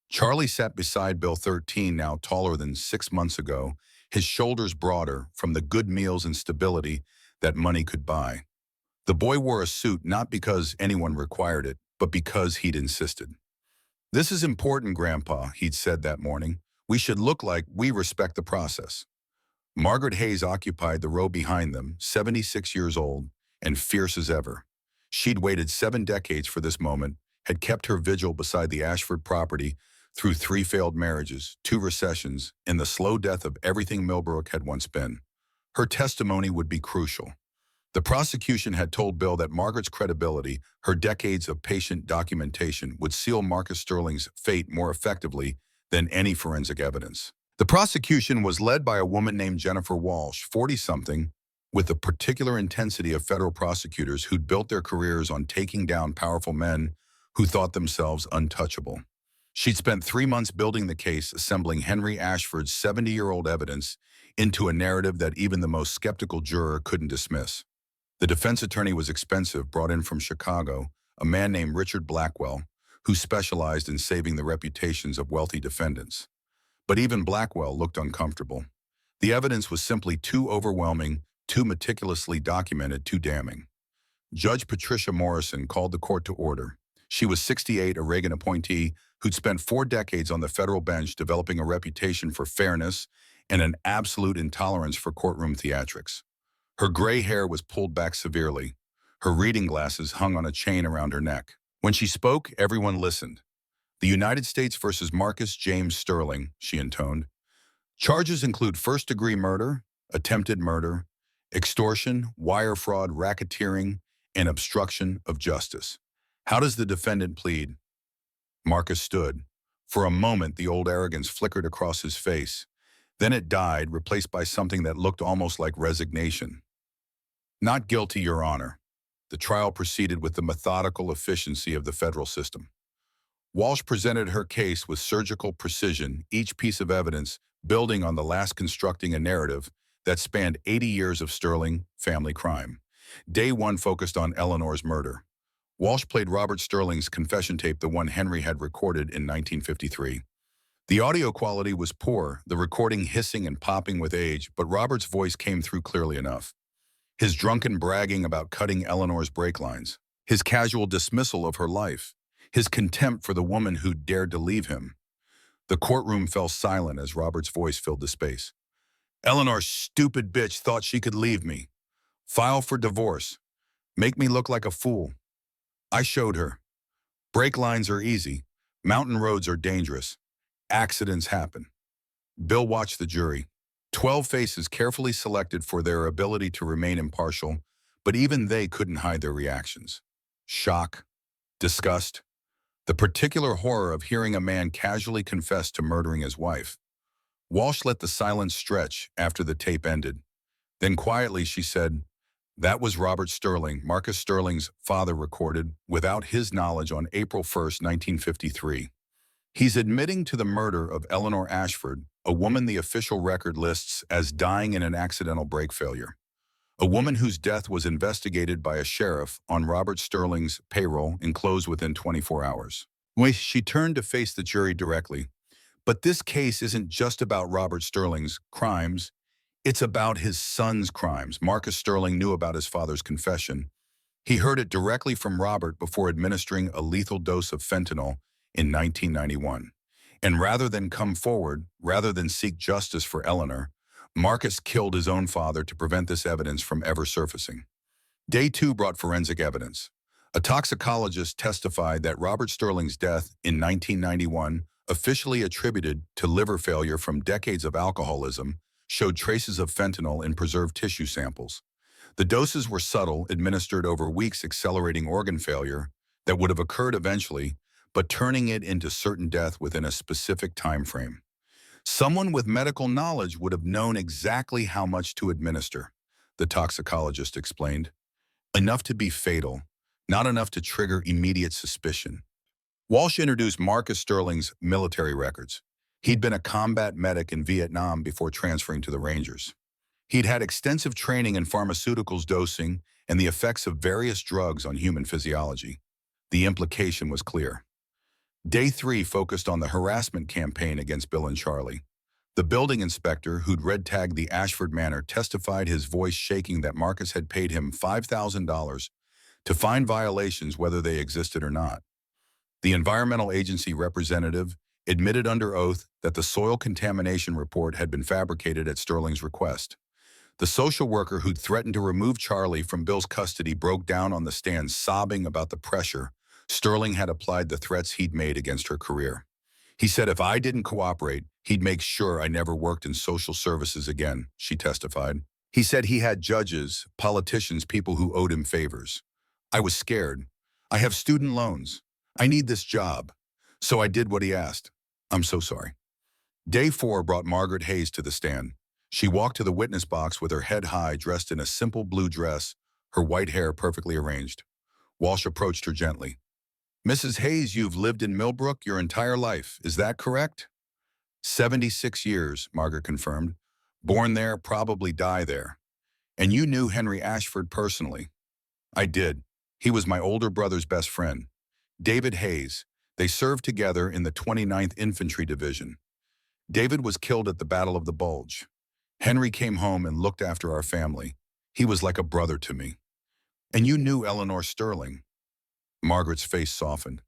Charlie sat beside Bill, 13, now taller than 6 months ago, his shoulders broader from the good meals and stability that money could buy. The boy wore a suit not because anyone required it, but because he'd insisted. This is important, Grandpa, he'd said that morning. We should look like we respect the process. Margaret Hayes occupied the row behind them, 76 years old, and fierce as ever. She'd waited 7 decades for this moment, had kept her vigil beside the Ashford property through 3 failed marriages, 2 recessions, and the slow death of everything Millbrook had once been. Her testimony would be crucial. The prosecution had told Bill that Margaret's credibility, her decades of patient documentation, would seal Marcus Sterling's fate more effectively than any forensic evidence. The prosecution was led by a woman named Jennifer Walsh, 40-something, with the particular intensity of federal prosecutors who'd built their careers on taking down powerful men who thought themselves untouchable. She'd spent 3 months building the case, assembling Henry Ashford's 70-year-old evidence into a narrative that even the most skeptical juror couldn't dismiss. The defense attorney was expensive, brought in from Chicago, a man named Richard Blackwell, who specialized in saving the reputations of wealthy defendants. But even Blackwell looked uncomfortable. The evidence was simply too overwhelming, too meticulously documented, too damning. Judge Patricia Morrison called the court to order. She was 68, a Reagan appointee who'd spent 4 decades on the federal bench developing a reputation for fairness and an absolute intolerance for courtroom theatrics. Her gray hair was pulled back severely. Her reading glasses hung on a chain around her neck. When she spoke, everyone listened. The United States versus Marcus James Sterling, she intoned. Charges include first-degree murder, attempted murder, extortion, wire fraud, racketeering, and obstruction of justice. How does the defendant plead? Marcus stood. For a moment, the old arrogance flickered across his face. Then it died, replaced by something that looked almost like resignation. Not guilty, Your Honor. The trial proceeded with the methodical efficiency of the federal system. Walsh presented her case with surgical precision, each piece of evidence building on the last, constructing a narrative that spanned 80 years of Sterling family crime. Day one focused on Eleanor's murder. Walsh played Robert Sterling's confession tape, the one Henry had recorded in 1953. The audio quality was poor, the recording hissing and popping with age, but Robert's voice came through clearly enough. His drunken bragging about cutting Eleanor's brake lines, his casual dismissal of her life, his contempt for the woman who dared to leave him. The courtroom fell silent as Robert's voice filled the space. Eleanor, stupid bitch, thought she could leave me. File for divorce. Make me look like a fool. I showed her. Brake lines are easy. Mountain roads are dangerous. Accidents happen. Bill watched the jury. 12 faces carefully selected for their ability to remain impartial, but even they couldn't hide their reactions. Shock, disgust, the particular horror of hearing a man casually confess to murdering his wife. Walsh let the silence stretch after the tape ended. Then quietly she said, "That was Robert Sterling, Marcus Sterling's father, recorded without his knowledge on April 1st, 1953. He's admitting to the murder of Eleanor Ashford, a woman the official record lists as dying in an accidental brake failure. A woman whose death was investigated by a sheriff on Robert Sterling's payroll and closed within 24 hours. She turned to face the jury directly. But this case isn't just about Robert Sterling's crimes. It's about his son's crimes. Marcus Sterling knew about his father's confession. He heard it directly from Robert before administering a lethal dose of fentanyl in 1991. And rather than come forward, rather than seek justice for Eleanor, Marcus killed his own father to prevent this evidence from ever surfacing. Day two brought forensic evidence. A toxicologist testified that Robert Sterling's death in 1991, officially attributed to liver failure from decades of alcoholism, showed traces of fentanyl in preserved tissue samples. The doses were subtle, administered over weeks, accelerating organ failure that would have occurred eventually, but turning it into certain death within a specific time frame. Someone with medical knowledge would have known exactly how much to administer, the toxicologist explained. Enough to be fatal, not enough to trigger immediate suspicion. Walsh introduced Marcus Sterling's military records. He'd been a combat medic in Vietnam before transferring to the Rangers. He'd had extensive training in pharmaceuticals dosing and the effects of various drugs on human physiology. The implication was clear. Day three focused on the harassment campaign against Bill and Charlie. The building inspector who'd red-tagged the Ashford Manor testified, his voice shaking, that Marcus had paid him $5,000 to find violations whether they existed or not. The environmental agency representative admitted under oath that the soil contamination report had been fabricated at Sterling's request. The social worker who'd threatened to remove Charlie from Bill's custody broke down on the stand, sobbing about the pressure Sterling had applied, the threats he'd made against her career. He said, "If I didn't cooperate, he'd make sure I never worked in social services again," she testified. He said he had judges, politicians, people who owed him favors. "I was scared. I have student loans. I need this job. So I did what he asked. I'm so sorry." Day four brought Margaret Hayes to the stand. She walked to the witness box with her head high, dressed in a simple blue dress, her white hair perfectly arranged. Walsh approached her gently. "Mrs. Hayes, you've lived in Millbrook your entire life, is that correct?" 76 years, Margaret confirmed. "Born there, probably die there. And you knew Henry Ashford personally?" "I did. He was my older brother's best friend. David Hayes. They served together in the 29th Infantry Division. David was killed at the Battle of the Bulge. Henry came home and looked after our family. He was like a brother to me." "And you knew Eleanor Sterling?" Margaret's face softened.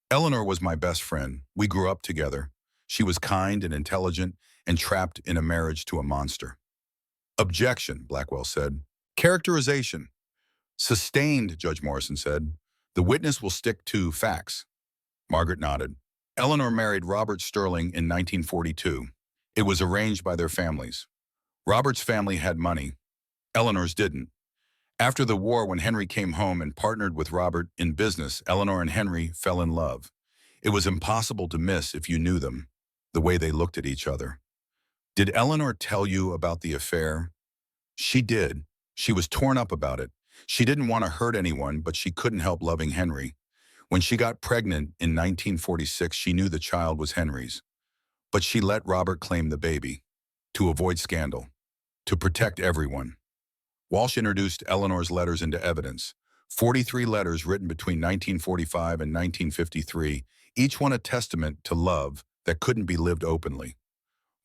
"Eleanor was my best friend. We grew up together. She was kind and intelligent and trapped in a marriage to a monster." "Objection," Blackwell said. "Characterization." "Sustained," Judge Morrison said. "The witness will stick to facts." Margaret nodded. "Eleanor married Robert Sterling in 1942. It was arranged by their families. Robert's family had money. Eleanor's didn't. After the war, when Henry came home and partnered with Robert in business, Eleanor and Henry fell in love. It was impossible to miss if you knew them, the way they looked at each other." "Did Eleanor tell you about the affair?" "She did. She was torn up about it. She didn't want to hurt anyone, but she couldn't help loving Henry. When she got pregnant in 1946, she knew the child was Henry's. But she let Robert claim the baby, to avoid scandal, to protect everyone. Walsh introduced Eleanor's letters into evidence. 43 letters written between 1945 and 1953, each one a testament to love that couldn't be lived openly.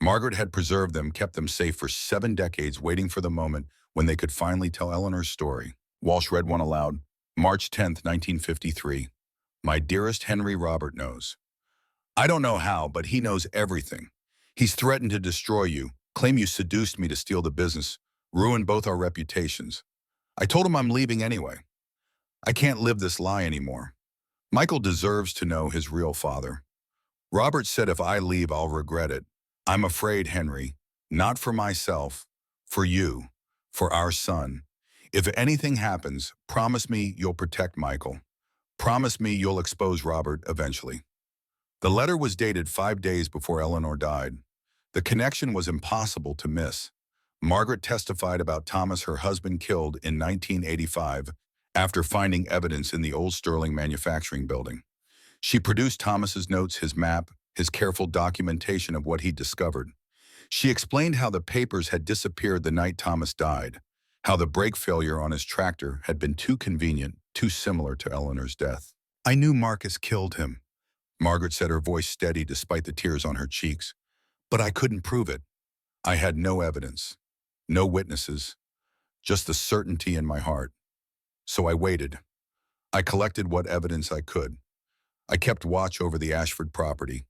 Margaret had preserved them, kept them safe for 7 decades, waiting for the moment when they could finally tell Eleanor's story. Walsh read one aloud. March 10th, 1953. My dearest Henry, Robert knows. I don't know how, but he knows everything. He's threatened to destroy you, claim you seduced me to steal the business, ruin both our reputations. I told him I'm leaving anyway. I can't live this lie anymore. Michael deserves to know his real father. Robert said if I leave, I'll regret it. I'm afraid, Henry, not for myself, for you, for our son. If anything happens, promise me you'll protect Michael. Promise me you'll expose Robert eventually. The letter was dated 5 days before Eleanor died. The connection was impossible to miss. Margaret testified about Thomas, her husband, killed in 1985 after finding evidence in the old Sterling manufacturing building. She produced Thomas's notes, his map, his careful documentation of what he'd discovered. She explained how the papers had disappeared the night Thomas died, how the brake failure on his tractor had been too convenient, too similar to Eleanor's death. I knew Marcus killed him, Margaret said, her voice steady despite the tears on her cheeks. But I couldn't prove it. I had no evidence, no witnesses, just the certainty in my heart. So I waited. I collected what evidence I could. I kept watch over the Ashford property,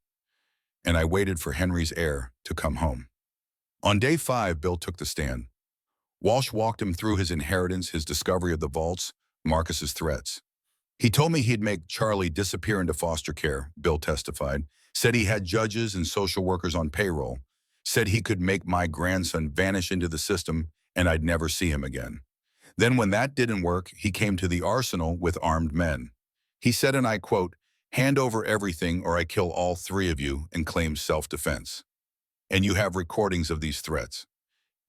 and I waited for Henry's heir to come home. On day 5, Bill took the stand. Walsh walked him through his inheritance, his discovery of the vaults, Marcus's threats. He told me he'd make Charlie disappear into foster care, Bill testified, said he had judges and social workers on payroll, said he could make my grandson vanish into the system and I'd never see him again. Then when that didn't work, he came to the arsenal with armed men. He said, and I quote, hand over everything or I kill all 3 of you, and claims self-defense. And you have recordings of these threats.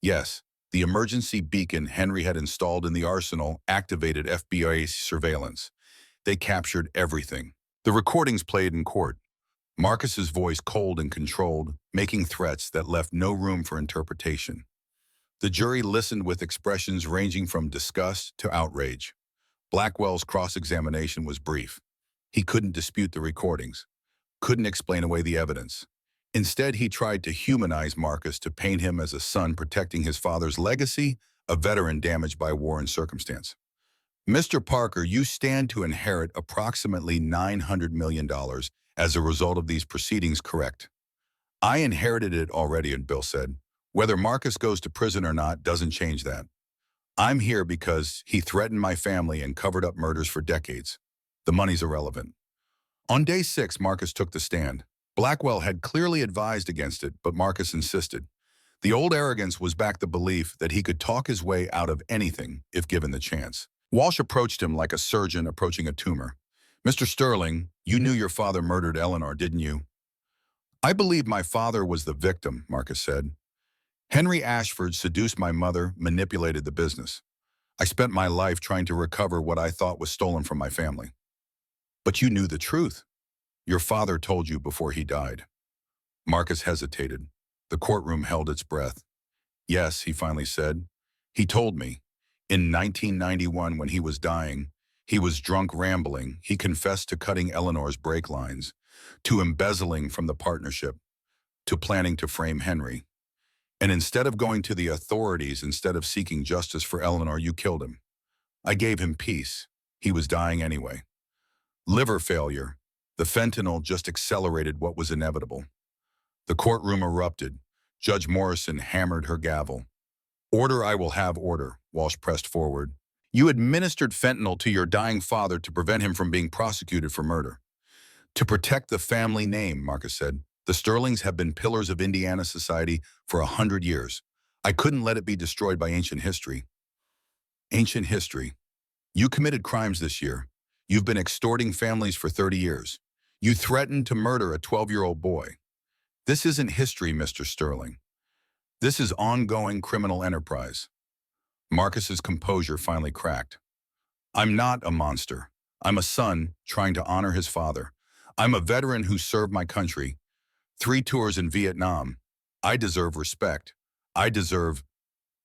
Yes, the emergency beacon Henry had installed in the arsenal activated FBI surveillance. They captured everything. The recordings played in court. Marcus's voice cold and controlled, making threats that left no room for interpretation. The jury listened with expressions ranging from disgust to outrage. Blackwell's cross-examination was brief. He couldn't dispute the recordings, couldn't explain away the evidence. Instead, he tried to humanize Marcus, to paint him as a son protecting his father's legacy, a veteran damaged by war and circumstance. Mr. Parker, you stand to inherit approximately $900 million as a result of these proceedings, correct? I inherited it already, and Bill said. Whether Marcus goes to prison or not doesn't change that. I'm here because he threatened my family and covered up murders for decades. The money's irrelevant. On day 6, Marcus took the stand. Blackwell had clearly advised against it, but Marcus insisted. The old arrogance was back, the belief that he could talk his way out of anything if given the chance. Walsh approached him like a surgeon approaching a tumor. Mr. Sterling, you knew your father murdered Eleanor, didn't you? I believe my father was the victim, Marcus said. Henry Ashford seduced my mother, manipulated the business. I spent my life trying to recover what I thought was stolen from my family. But you knew the truth. Your father told you before he died. Marcus hesitated. The courtroom held its breath. Yes, he finally said. He told me. In 1991, when he was dying, he was drunk, rambling. He confessed to cutting Eleanor's brake lines, to embezzling from the partnership, to planning to frame Henry. And instead of going to the authorities, instead of seeking justice for Eleanor, you killed him. I gave him peace. He was dying anyway. Liver failure. The fentanyl just accelerated what was inevitable. The courtroom erupted. Judge Morrison hammered her gavel. Order, I will have order, Walsh pressed forward. You administered fentanyl to your dying father to prevent him from being prosecuted for murder. To protect the family name, Marcus said. The Sterlings have been pillars of Indiana society for 100 years. I couldn't let it be destroyed by ancient history. Ancient history. You committed crimes this year. You've been extorting families for 30 years. You threatened to murder a 12-year-old boy. This isn't history, Mr. Sterling. This is ongoing criminal enterprise. Marcus's composure finally cracked. I'm not a monster. I'm a son trying to honor his father. I'm a veteran who served my country. 3 tours in Vietnam. I deserve respect. I deserve...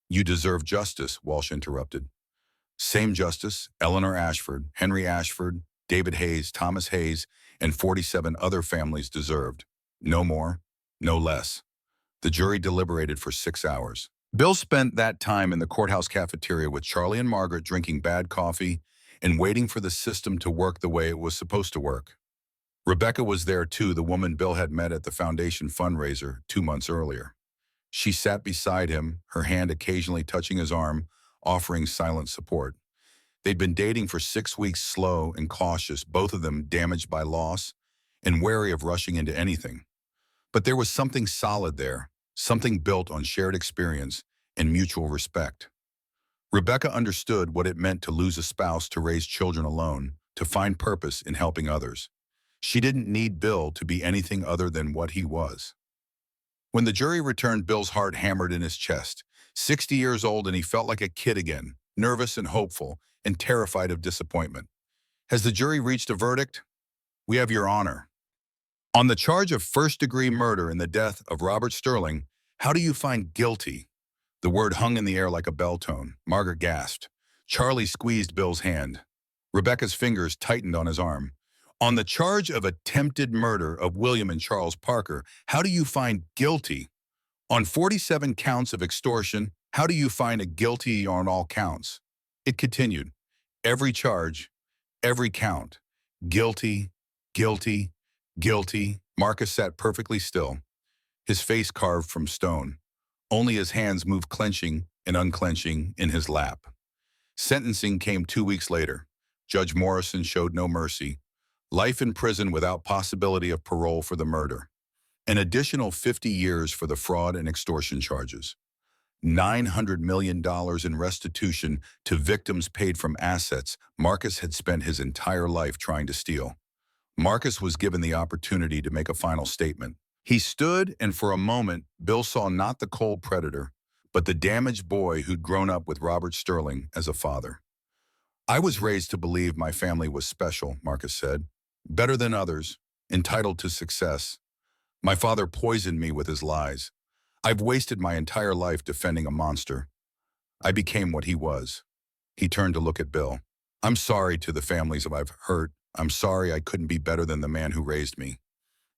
You deserve justice, Walsh interrupted. Same justice Eleanor Ashford, Henry Ashford, David Hayes, Thomas Hayes, and 47 other families deserved. No more, no less. The jury deliberated for 6 hours. Bill spent that time in the courthouse cafeteria with Charlie and Margaret drinking bad coffee and waiting for the system to work the way it was supposed to work. Rebecca was there too, the woman Bill had met at the foundation fundraiser 2 months earlier. She sat beside him, her hand occasionally touching his arm, offering silent support. They'd been dating for 6 weeks, slow and cautious, both of them damaged by loss and wary of rushing into anything. But there was something solid there, something built on shared experience and mutual respect. Rebecca understood what it meant to lose a spouse, to raise children alone, to find purpose in helping others. She didn't need Bill to be anything other than what he was. When the jury returned, Bill's heart hammered in his chest. 60 years old, and he felt like a kid again, nervous and hopeful, and terrified of disappointment. Has the jury reached a verdict? We have your honor. On the charge of first-degree murder in the death of Robert Sterling, how do you find guilty? The word hung in the air like a bell tone. Margaret gasped. Charlie squeezed Bill's hand. Rebecca's fingers tightened on his arm. On the charge of attempted murder of William and Charles Parker, how do you find guilty? On 47 counts of extortion, how do you find a guilty on all counts? It continued. Every charge, every count. Guilty, guilty, guilty. Marcus sat perfectly still, his face carved from stone. Only his hands moved clenching and unclenching in his lap. Sentencing came 2 weeks later. Judge Morrison showed no mercy. Life in prison without possibility of parole for the murder. An additional 50 years for the fraud and extortion charges. $900 million in restitution to victims paid from assets Marcus had spent his entire life trying to steal. Marcus was given the opportunity to make a final statement. He stood, and for a moment, Bill saw not the cold predator, but the damaged boy who'd grown up with Robert Sterling as a father. I was raised to believe my family was special, Marcus said. Better than others, entitled to success. My father poisoned me with his lies. I've wasted my entire life defending a monster. I became what he was. He turned to look at Bill. I'm sorry to the families I've hurt. I'm sorry I couldn't be better than the man who raised me.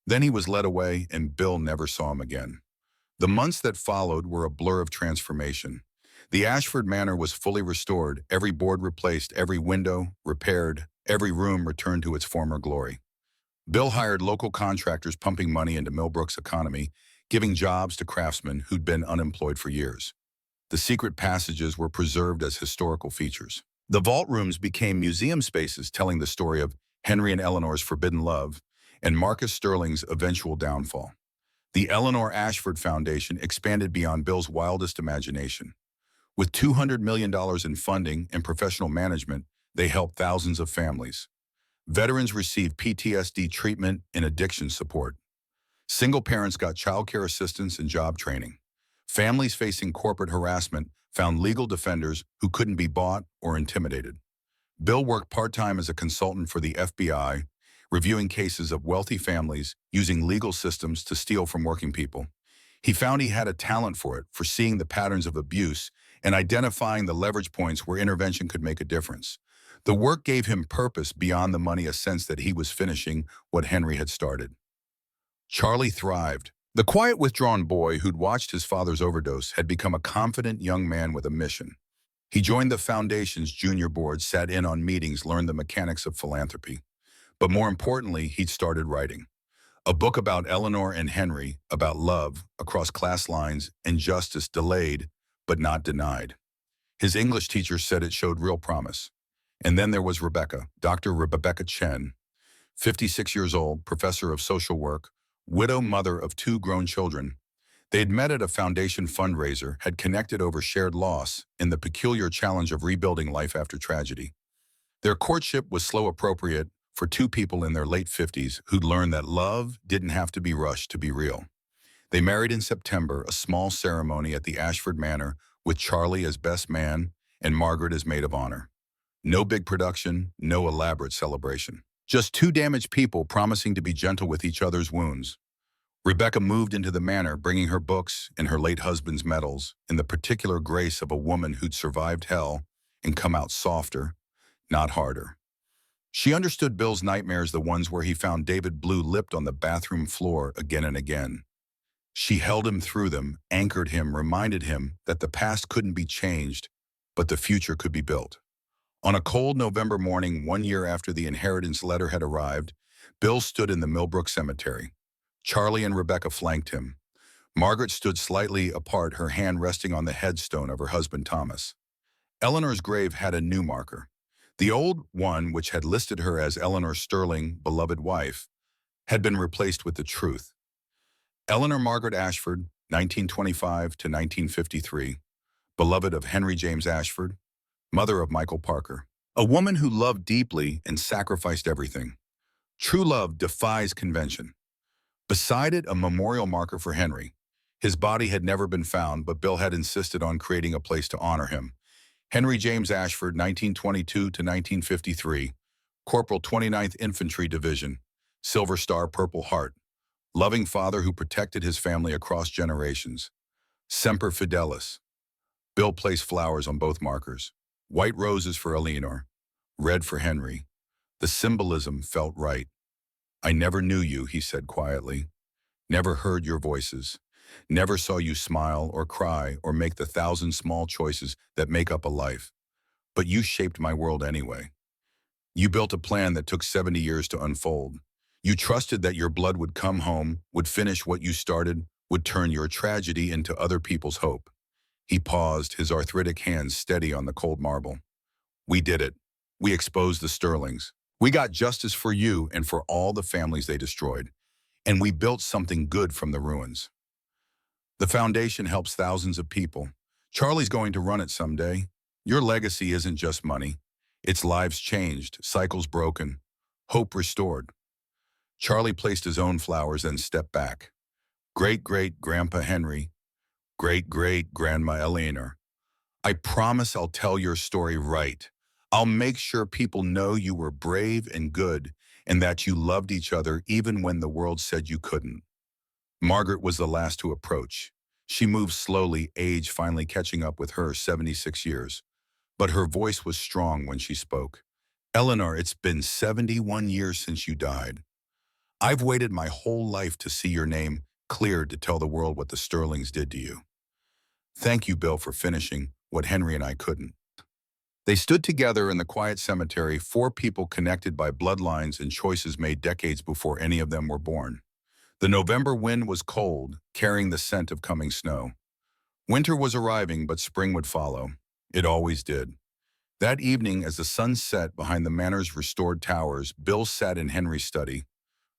Then he was led away, and Bill never saw him again. The months that followed were a blur of transformation. The Ashford Manor was fully restored, every board replaced, every window repaired, every room returned to its former glory. Bill hired local contractors, pumping money into Millbrook's economy, giving jobs to craftsmen who'd been unemployed for years. The secret passages were preserved as historical features. The vault rooms became museum spaces telling the story of Henry and Eleanor's forbidden love and Marcus Sterling's eventual downfall. The Eleanor Ashford Foundation expanded beyond Bill's wildest imagination. With $200 million in funding and professional management, they helped thousands of families. Veterans received PTSD treatment and addiction support. Single parents got childcare assistance and job training. Families facing corporate harassment found legal defenders who couldn't be bought or intimidated. Bill worked part-time as a consultant for the FBI, reviewing cases of wealthy families using legal systems to steal from working people. He found he had a talent for it, for seeing the patterns of abuse and identifying the leverage points where intervention could make a difference. The work gave him purpose beyond the money, a sense that he was finishing what Henry had started. Charlie thrived. The quiet, withdrawn boy who'd watched his father's overdose had become a confident young man with a mission. He joined the foundation's junior board, sat in on meetings, learned the mechanics of philanthropy. But more importantly, he'd started writing. A book about Eleanor and Henry, about love across class lines and justice delayed, but not denied. His English teacher said it showed real promise. And then there was Rebecca, Dr. Rebecca Chen, 56 years old, professor of social work, widow, mother of 2 grown children. They'd met at a foundation fundraiser, had connected over shared loss in the peculiar challenge of rebuilding life after tragedy. Their courtship was slow, appropriate for 2 people in their late 50s who'd learned that love didn't have to be rushed to be real. They married in September, a small ceremony at the Ashford Manor with Charlie as best man and Margaret is maid of honor. No big production, no elaborate celebration. Just two damaged people promising to be gentle with each other's wounds. Rebecca moved into the manor, bringing her books and her late husband's medals, in the particular grace of a woman who'd survived hell and come out softer, not harder. She understood Bill's nightmares, the ones where he found David blue-lipped on the bathroom floor again and again. She held him through them, anchored him, reminded him that the past couldn't be changed, but the future could be built. On a cold November morning, 1 year after the inheritance letter had arrived, Bill stood in the Millbrook Cemetery. Charlie and Rebecca flanked him. Margaret stood slightly apart, her hand resting on the headstone of her husband Thomas. Eleanor's grave had a new marker. The old one, which had listed her as Eleanor Sterling, beloved wife, had been replaced with the truth. Eleanor Margaret Ashford, 1925 to 1953, beloved of Henry James Ashford, mother of Michael Parker. A woman who loved deeply and sacrificed everything. True love defies convention. Beside it, a memorial marker for Henry. His body had never been found, but Bill had insisted on creating a place to honor him. Henry James Ashford, 1922 to 1953, Corporal 29th Infantry Division, Silver Star, Purple Heart. Loving father who protected his family across generations. Semper Fidelis. Bill placed flowers on both markers. White roses for Eleanor, red for Henry. The symbolism felt right. I never knew you, he said quietly. Never heard your voices. Never saw you smile or cry or make the thousand small choices that make up a life. But you shaped my world anyway. You built a plan that took 70 years to unfold. You trusted that your blood would come home, would finish what you started, would turn your tragedy into other people's hope. He paused, his arthritic hands steady on the cold marble. We did it. We exposed the Sterlings. We got justice for you and for all the families they destroyed. And we built something good from the ruins. The foundation helps thousands of people. Charlie's going to run it someday. Your legacy isn't just money. It's lives changed, cycles broken, hope restored. Charlie placed his own flowers and stepped back. Great-great-grandpa Henry, great-great-grandma Eleanor. I promise I'll tell your story right. I'll make sure people know you were brave and good and that you loved each other even when the world said you couldn't. Margaret was the last to approach. She moved slowly, age finally catching up with her, 76 years. But her voice was strong when she spoke. Eleanor, it's been 71 years since you died. I've waited my whole life to see your name cleared to tell the world what the Sterlings did to you. Thank you, Bill, for finishing what Henry and I couldn't. They stood together in the quiet cemetery, four people connected by bloodlines and choices made decades before any of them were born. The November wind was cold, carrying the scent of coming snow. Winter was arriving, but spring would follow. It always did. That evening, as the sun set behind the manor's restored towers, Bill sat in Henry's study.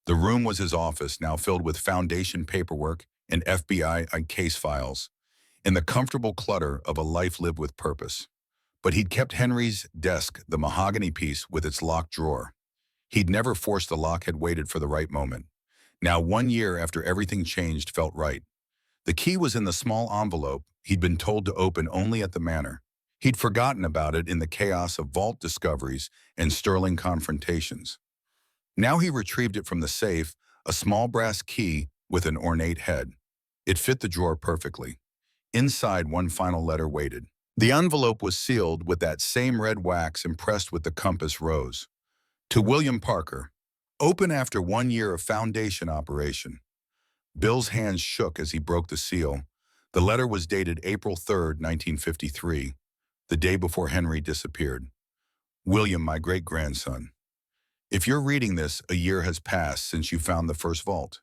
The room was his office, now filled with foundation paperwork and FBI and case files, in the comfortable clutter of a life lived with purpose. But he'd kept Henry's desk, the mahogany piece with its locked drawer. He'd never forced the lock, had waited for the right moment. Now, 1 year after everything changed felt right. The key was in the small envelope he'd been told to open only at the manor. He'd forgotten about it in the chaos of vault discoveries and Sterling confrontations. Now he retrieved it from the safe, a small brass key with an ornate head. It fit the drawer perfectly. Inside, one final letter waited. The envelope was sealed with that same red wax impressed with the compass rose. To William Parker, open after 1 year of foundation operation. Bill's hands shook as he broke the seal. The letter was dated April 3rd, 1953, the day before Henry disappeared. William, my great-grandson. If you're reading this, a year has passed since you found the first vault.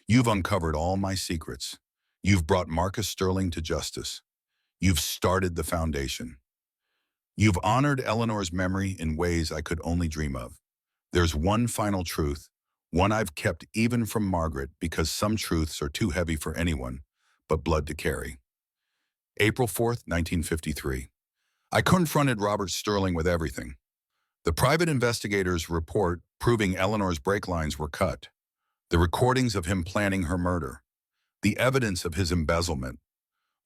You've uncovered all my secrets. You've brought Marcus Sterling to justice. You've started the foundation. You've honored Eleanor's memory in ways I could only dream of. There's one final truth, one I've kept even from Margaret because some truths are too heavy for anyone but blood to carry. April 4th, 1953. I confronted Robert Sterling with everything. The private investigator's report proving Eleanor's brake lines were cut. The recordings of him planning her murder. The evidence of his embezzlement.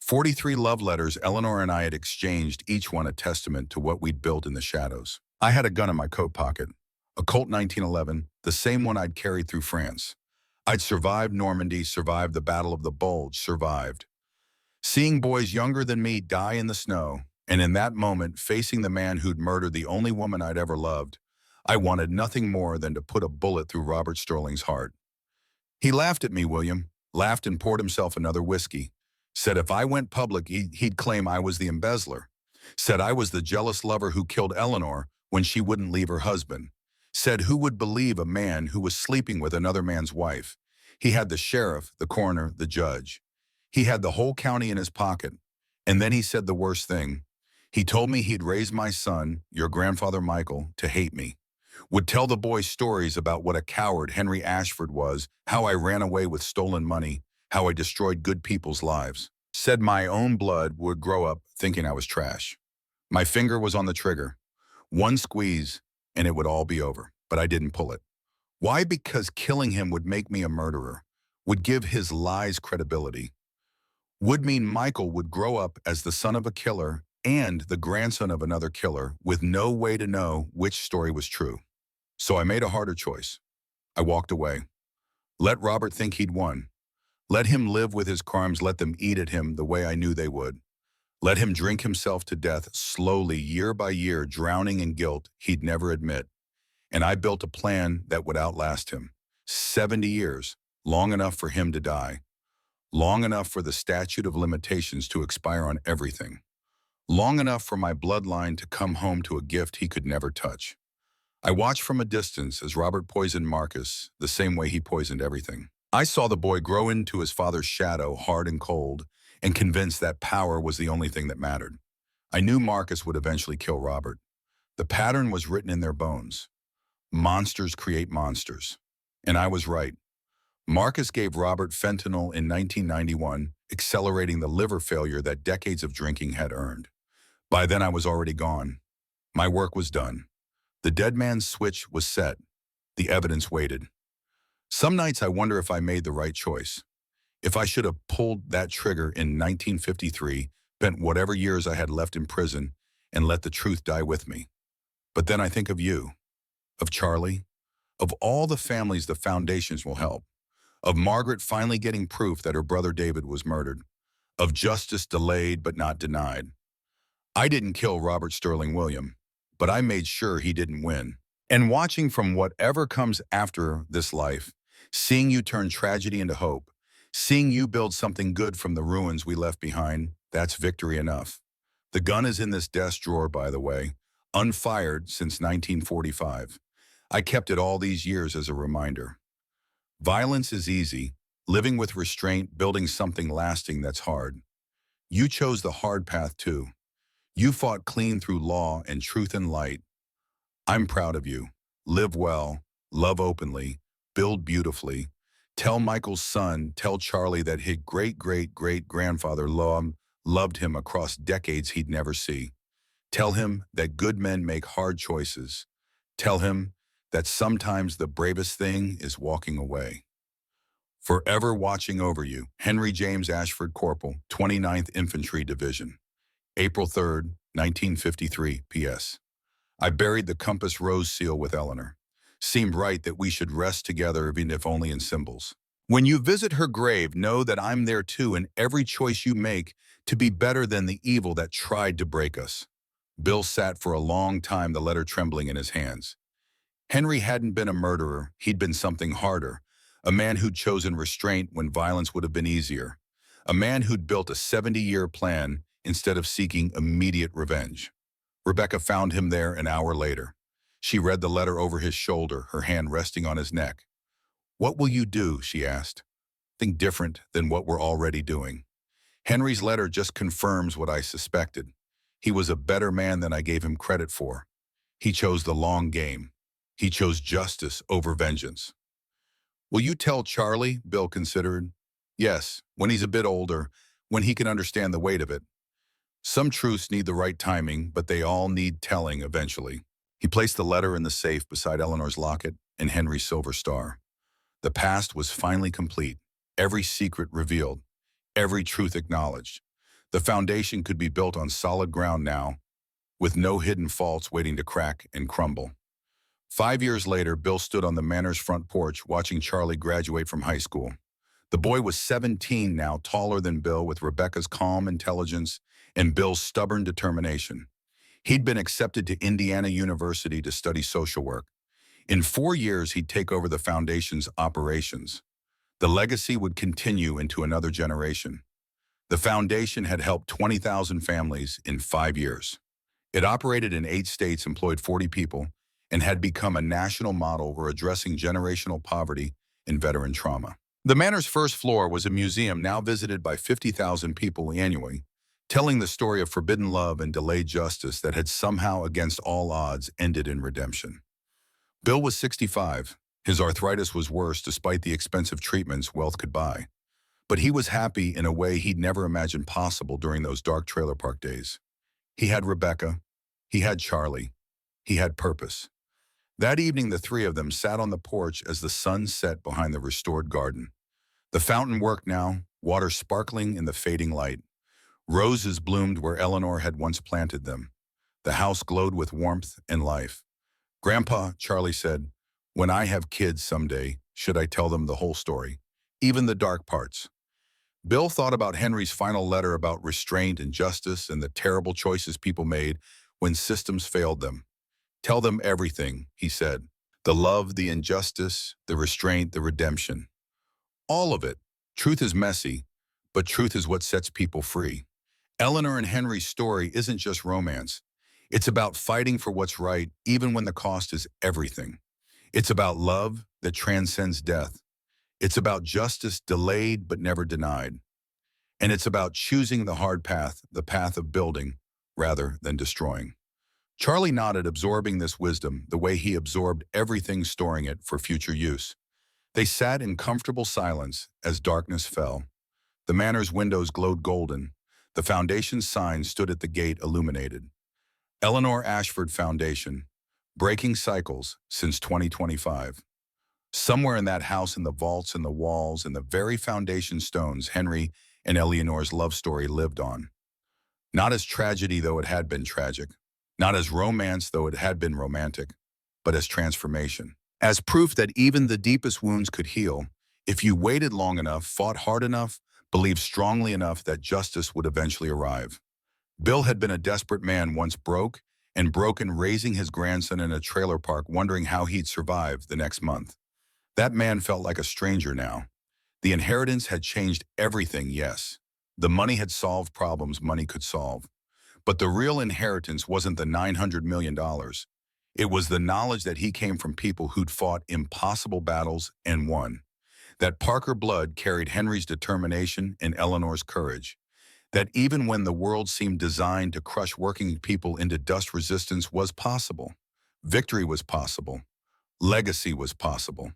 43 love letters Eleanor and I had exchanged, each one a testament to what we'd built in the shadows. I had a gun in my coat pocket, a Colt 1911, the same one I'd carried through France. I'd survived Normandy, survived the Battle of the Bulge, survived seeing boys younger than me die in the snow, and in that moment, facing the man who'd murdered the only woman I'd ever loved, I wanted nothing more than to put a bullet through Robert Sterling's heart. He laughed at me, William, laughed and poured himself another whiskey. Said if I went public, he'd claim I was the embezzler. Said I was the jealous lover who killed Eleanor when she wouldn't leave her husband. Said who would believe a man who was sleeping with another man's wife? He had the sheriff, the coroner, the judge. He had the whole county in his pocket. And then he said the worst thing. He told me he'd raise my son, your grandfather Michael, to hate me. Would tell the boys stories about what a coward Henry Ashford was, how I ran away with stolen money, how I destroyed good people's lives. Said my own blood would grow up thinking I was trash. My finger was on the trigger. One squeeze, and it would all be over. But I didn't pull it. Why? Because killing him would make me a murderer, would give his lies credibility, would mean Michael would grow up as the son of a killer and the grandson of another killer with no way to know which story was true. So I made a harder choice. I walked away. Let Robert think he'd won. Let him live with his crimes, let them eat at him the way I knew they would. Let him drink himself to death slowly, year by year, drowning in guilt he'd never admit. And I built a plan that would outlast him. 70 years, long enough for him to die. Long enough for the statute of limitations to expire on everything. Long enough for my bloodline to come home to a gift he could never touch. I watched from a distance as Robert poisoned Marcus the same way he poisoned everything. I saw the boy grow into his father's shadow, hard and cold, and convinced that power was the only thing that mattered. I knew Marcus would eventually kill Robert. The pattern was written in their bones. Monsters create monsters. And I was right. Marcus gave Robert fentanyl in 1991, accelerating the liver failure that decades of drinking had earned. By then I was already gone. My work was done. The dead man's switch was set. The evidence waited. Some nights I wonder if I made the right choice. If I should have pulled that trigger in 1953, spent whatever years I had left in prison, and let the truth die with me. But then I think of you, of Charlie, of all the families the foundations will help, of Margaret finally getting proof that her brother David was murdered, of justice delayed but not denied. I didn't kill Robert Sterling William, but I made sure he didn't win. And watching from whatever comes after this life, seeing you turn tragedy into hope, seeing you build something good from the ruins we left behind, that's victory enough. The gun is in this desk drawer, by the way, unfired since 1945. I kept it all these years as a reminder. Violence is easy. Living with restraint, building something lasting, that's hard. You chose the hard path too. You fought clean through law and truth and light. I'm proud of you. Live well, love openly, build beautifully. Tell Michael's son, tell Charlie that his great-great-great-grandfather loved him across decades he'd never see. Tell him that good men make hard choices. Tell him that sometimes the bravest thing is walking away. Forever watching over you, Henry James Ashford, Corporal, 29th Infantry Division. April 3rd, 1953, P.S. I buried the compass rose seal with Eleanor. Seemed right that we should rest together, even if only in symbols. When you visit her grave, know that I'm there too, in every choice you make to be better than the evil that tried to break us. Bill sat for a long time, the letter trembling in his hands. Henry hadn't been a murderer, he'd been something harder. A man who'd chosen restraint when violence would have been easier. A man who'd built a 70-year plan instead of seeking immediate revenge. Rebecca found him there an hour later. She read the letter over his shoulder, her hand resting on his neck. "What will you do?" she asked. "Think different than what we're already doing." Henry's letter just confirms what I suspected. He was a better man than I gave him credit for. He chose the long game. He chose justice over vengeance. "Will you tell Charlie?" Bill considered. "Yes, when he's a bit older, when he can understand the weight of it. Some truths need the right timing, but they all need telling eventually." He placed the letter in the safe beside Eleanor's locket and Henry's silver star. The past was finally complete, every secret revealed, every truth acknowledged. The foundation could be built on solid ground now, with no hidden faults waiting to crack and crumble. 5 years later, Bill stood on the manor's front porch watching Charlie graduate from high school. The boy was 17 now, taller than Bill, with Rebecca's calm intelligence and Bill's stubborn determination. He'd been accepted to Indiana University to study social work. In 4 years, he'd take over the foundation's operations. The legacy would continue into another generation. The foundation had helped 20,000 families in 5 years. It operated in 8 states, employed 40 people, and had become a national model for addressing generational poverty and veteran trauma. The manor's first floor was a museum now visited by 50,000 people annually, telling the story of forbidden love and delayed justice that had somehow, against all odds, ended in redemption. Bill was 65. His arthritis was worse despite the expensive treatments wealth could buy. But he was happy in a way he'd never imagined possible during those dark trailer park days. He had Rebecca, he had Charlie, he had purpose. That evening, the three of them sat on the porch as the sun set behind the restored garden. The fountain worked now, water sparkling in the fading light. Roses bloomed where Eleanor had once planted them. The house glowed with warmth and life. "Grandpa," Charlie said, "when I have kids someday, should I tell them the whole story, even the dark parts?" Bill thought about Henry's final letter about restraint and justice and the terrible choices people made when systems failed them. "Tell them everything," he said. "The love, the injustice, the restraint, the redemption. All of it. Truth is messy, but truth is what sets people free." Eleanor and Henry's story isn't just romance. It's about fighting for what's right, even when the cost is everything. It's about love that transcends death. It's about justice delayed but never denied. And it's about choosing the hard path, the path of building, rather than destroying. Charlie nodded, absorbing this wisdom the way he absorbed everything, storing it for future use. They sat in comfortable silence as darkness fell. The manor's windows glowed golden. The foundation's sign stood at the gate, illuminated. Eleanor Ashford Foundation, breaking cycles since 2025. Somewhere in that house, in the vaults and the walls and the very foundation stones, Henry and Eleanor's love story lived on. Not as tragedy, though it had been tragic. Not as romance, though it had been romantic, but as transformation. As proof that even the deepest wounds could heal if you waited long enough, fought hard enough, believed strongly enough that justice would eventually arrive. Bill had been a desperate man, once broke and broken, raising his grandson in a trailer park, wondering how he'd survive the next month. That man felt like a stranger now. The inheritance had changed everything, yes. The money had solved problems money could solve. But the real inheritance wasn't the $900 million. It was the knowledge that he came from people who'd fought impossible battles and won. That Parker blood carried Henry's determination and Eleanor's courage. That even when the world seemed designed to crush working people into dust, resistance was possible. Victory was possible. Legacy was possible.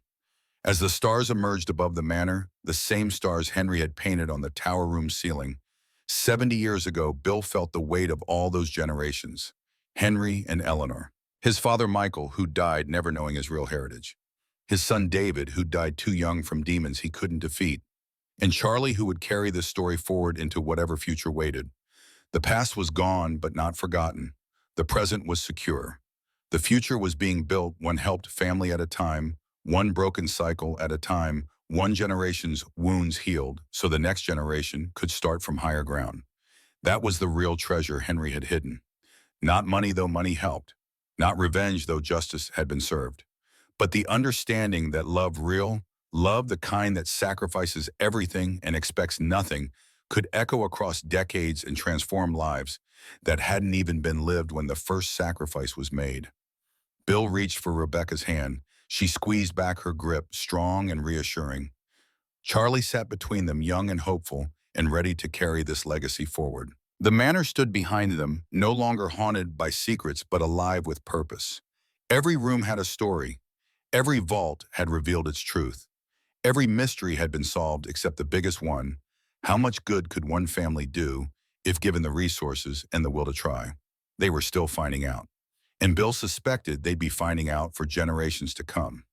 As the stars emerged above the manor, the same stars Henry had painted on the tower room ceiling, 70 years ago, Bill felt the weight of all those generations. Henry and Eleanor. His father Michael, who died never knowing his real heritage. His son David, who died too young from demons he couldn't defeat. And Charlie, who would carry this story forward into whatever future waited. The past was gone, but not forgotten. The present was secure. The future was being built, one helped family at a time, one broken cycle at a time, one generation's wounds healed, so the next generation could start from higher ground. That was the real treasure Henry had hidden. Not money, though money helped. Not revenge, though justice had been served. But the understanding that love real, love the kind that sacrifices everything and expects nothing, could echo across decades and transform lives that hadn't even been lived when the first sacrifice was made. Bill reached for Rebecca's hand. She squeezed back her grip, strong and reassuring. Charlie sat between them, young and hopeful, and ready to carry this legacy forward. The manor stood behind them, no longer haunted by secrets, but alive with purpose. Every room had a story. Every vault had revealed its truth. Every mystery had been solved except the biggest one. How much good could one family do if given the resources and the will to try? They were still finding out. And Bill suspected they'd be finding out for generations to come.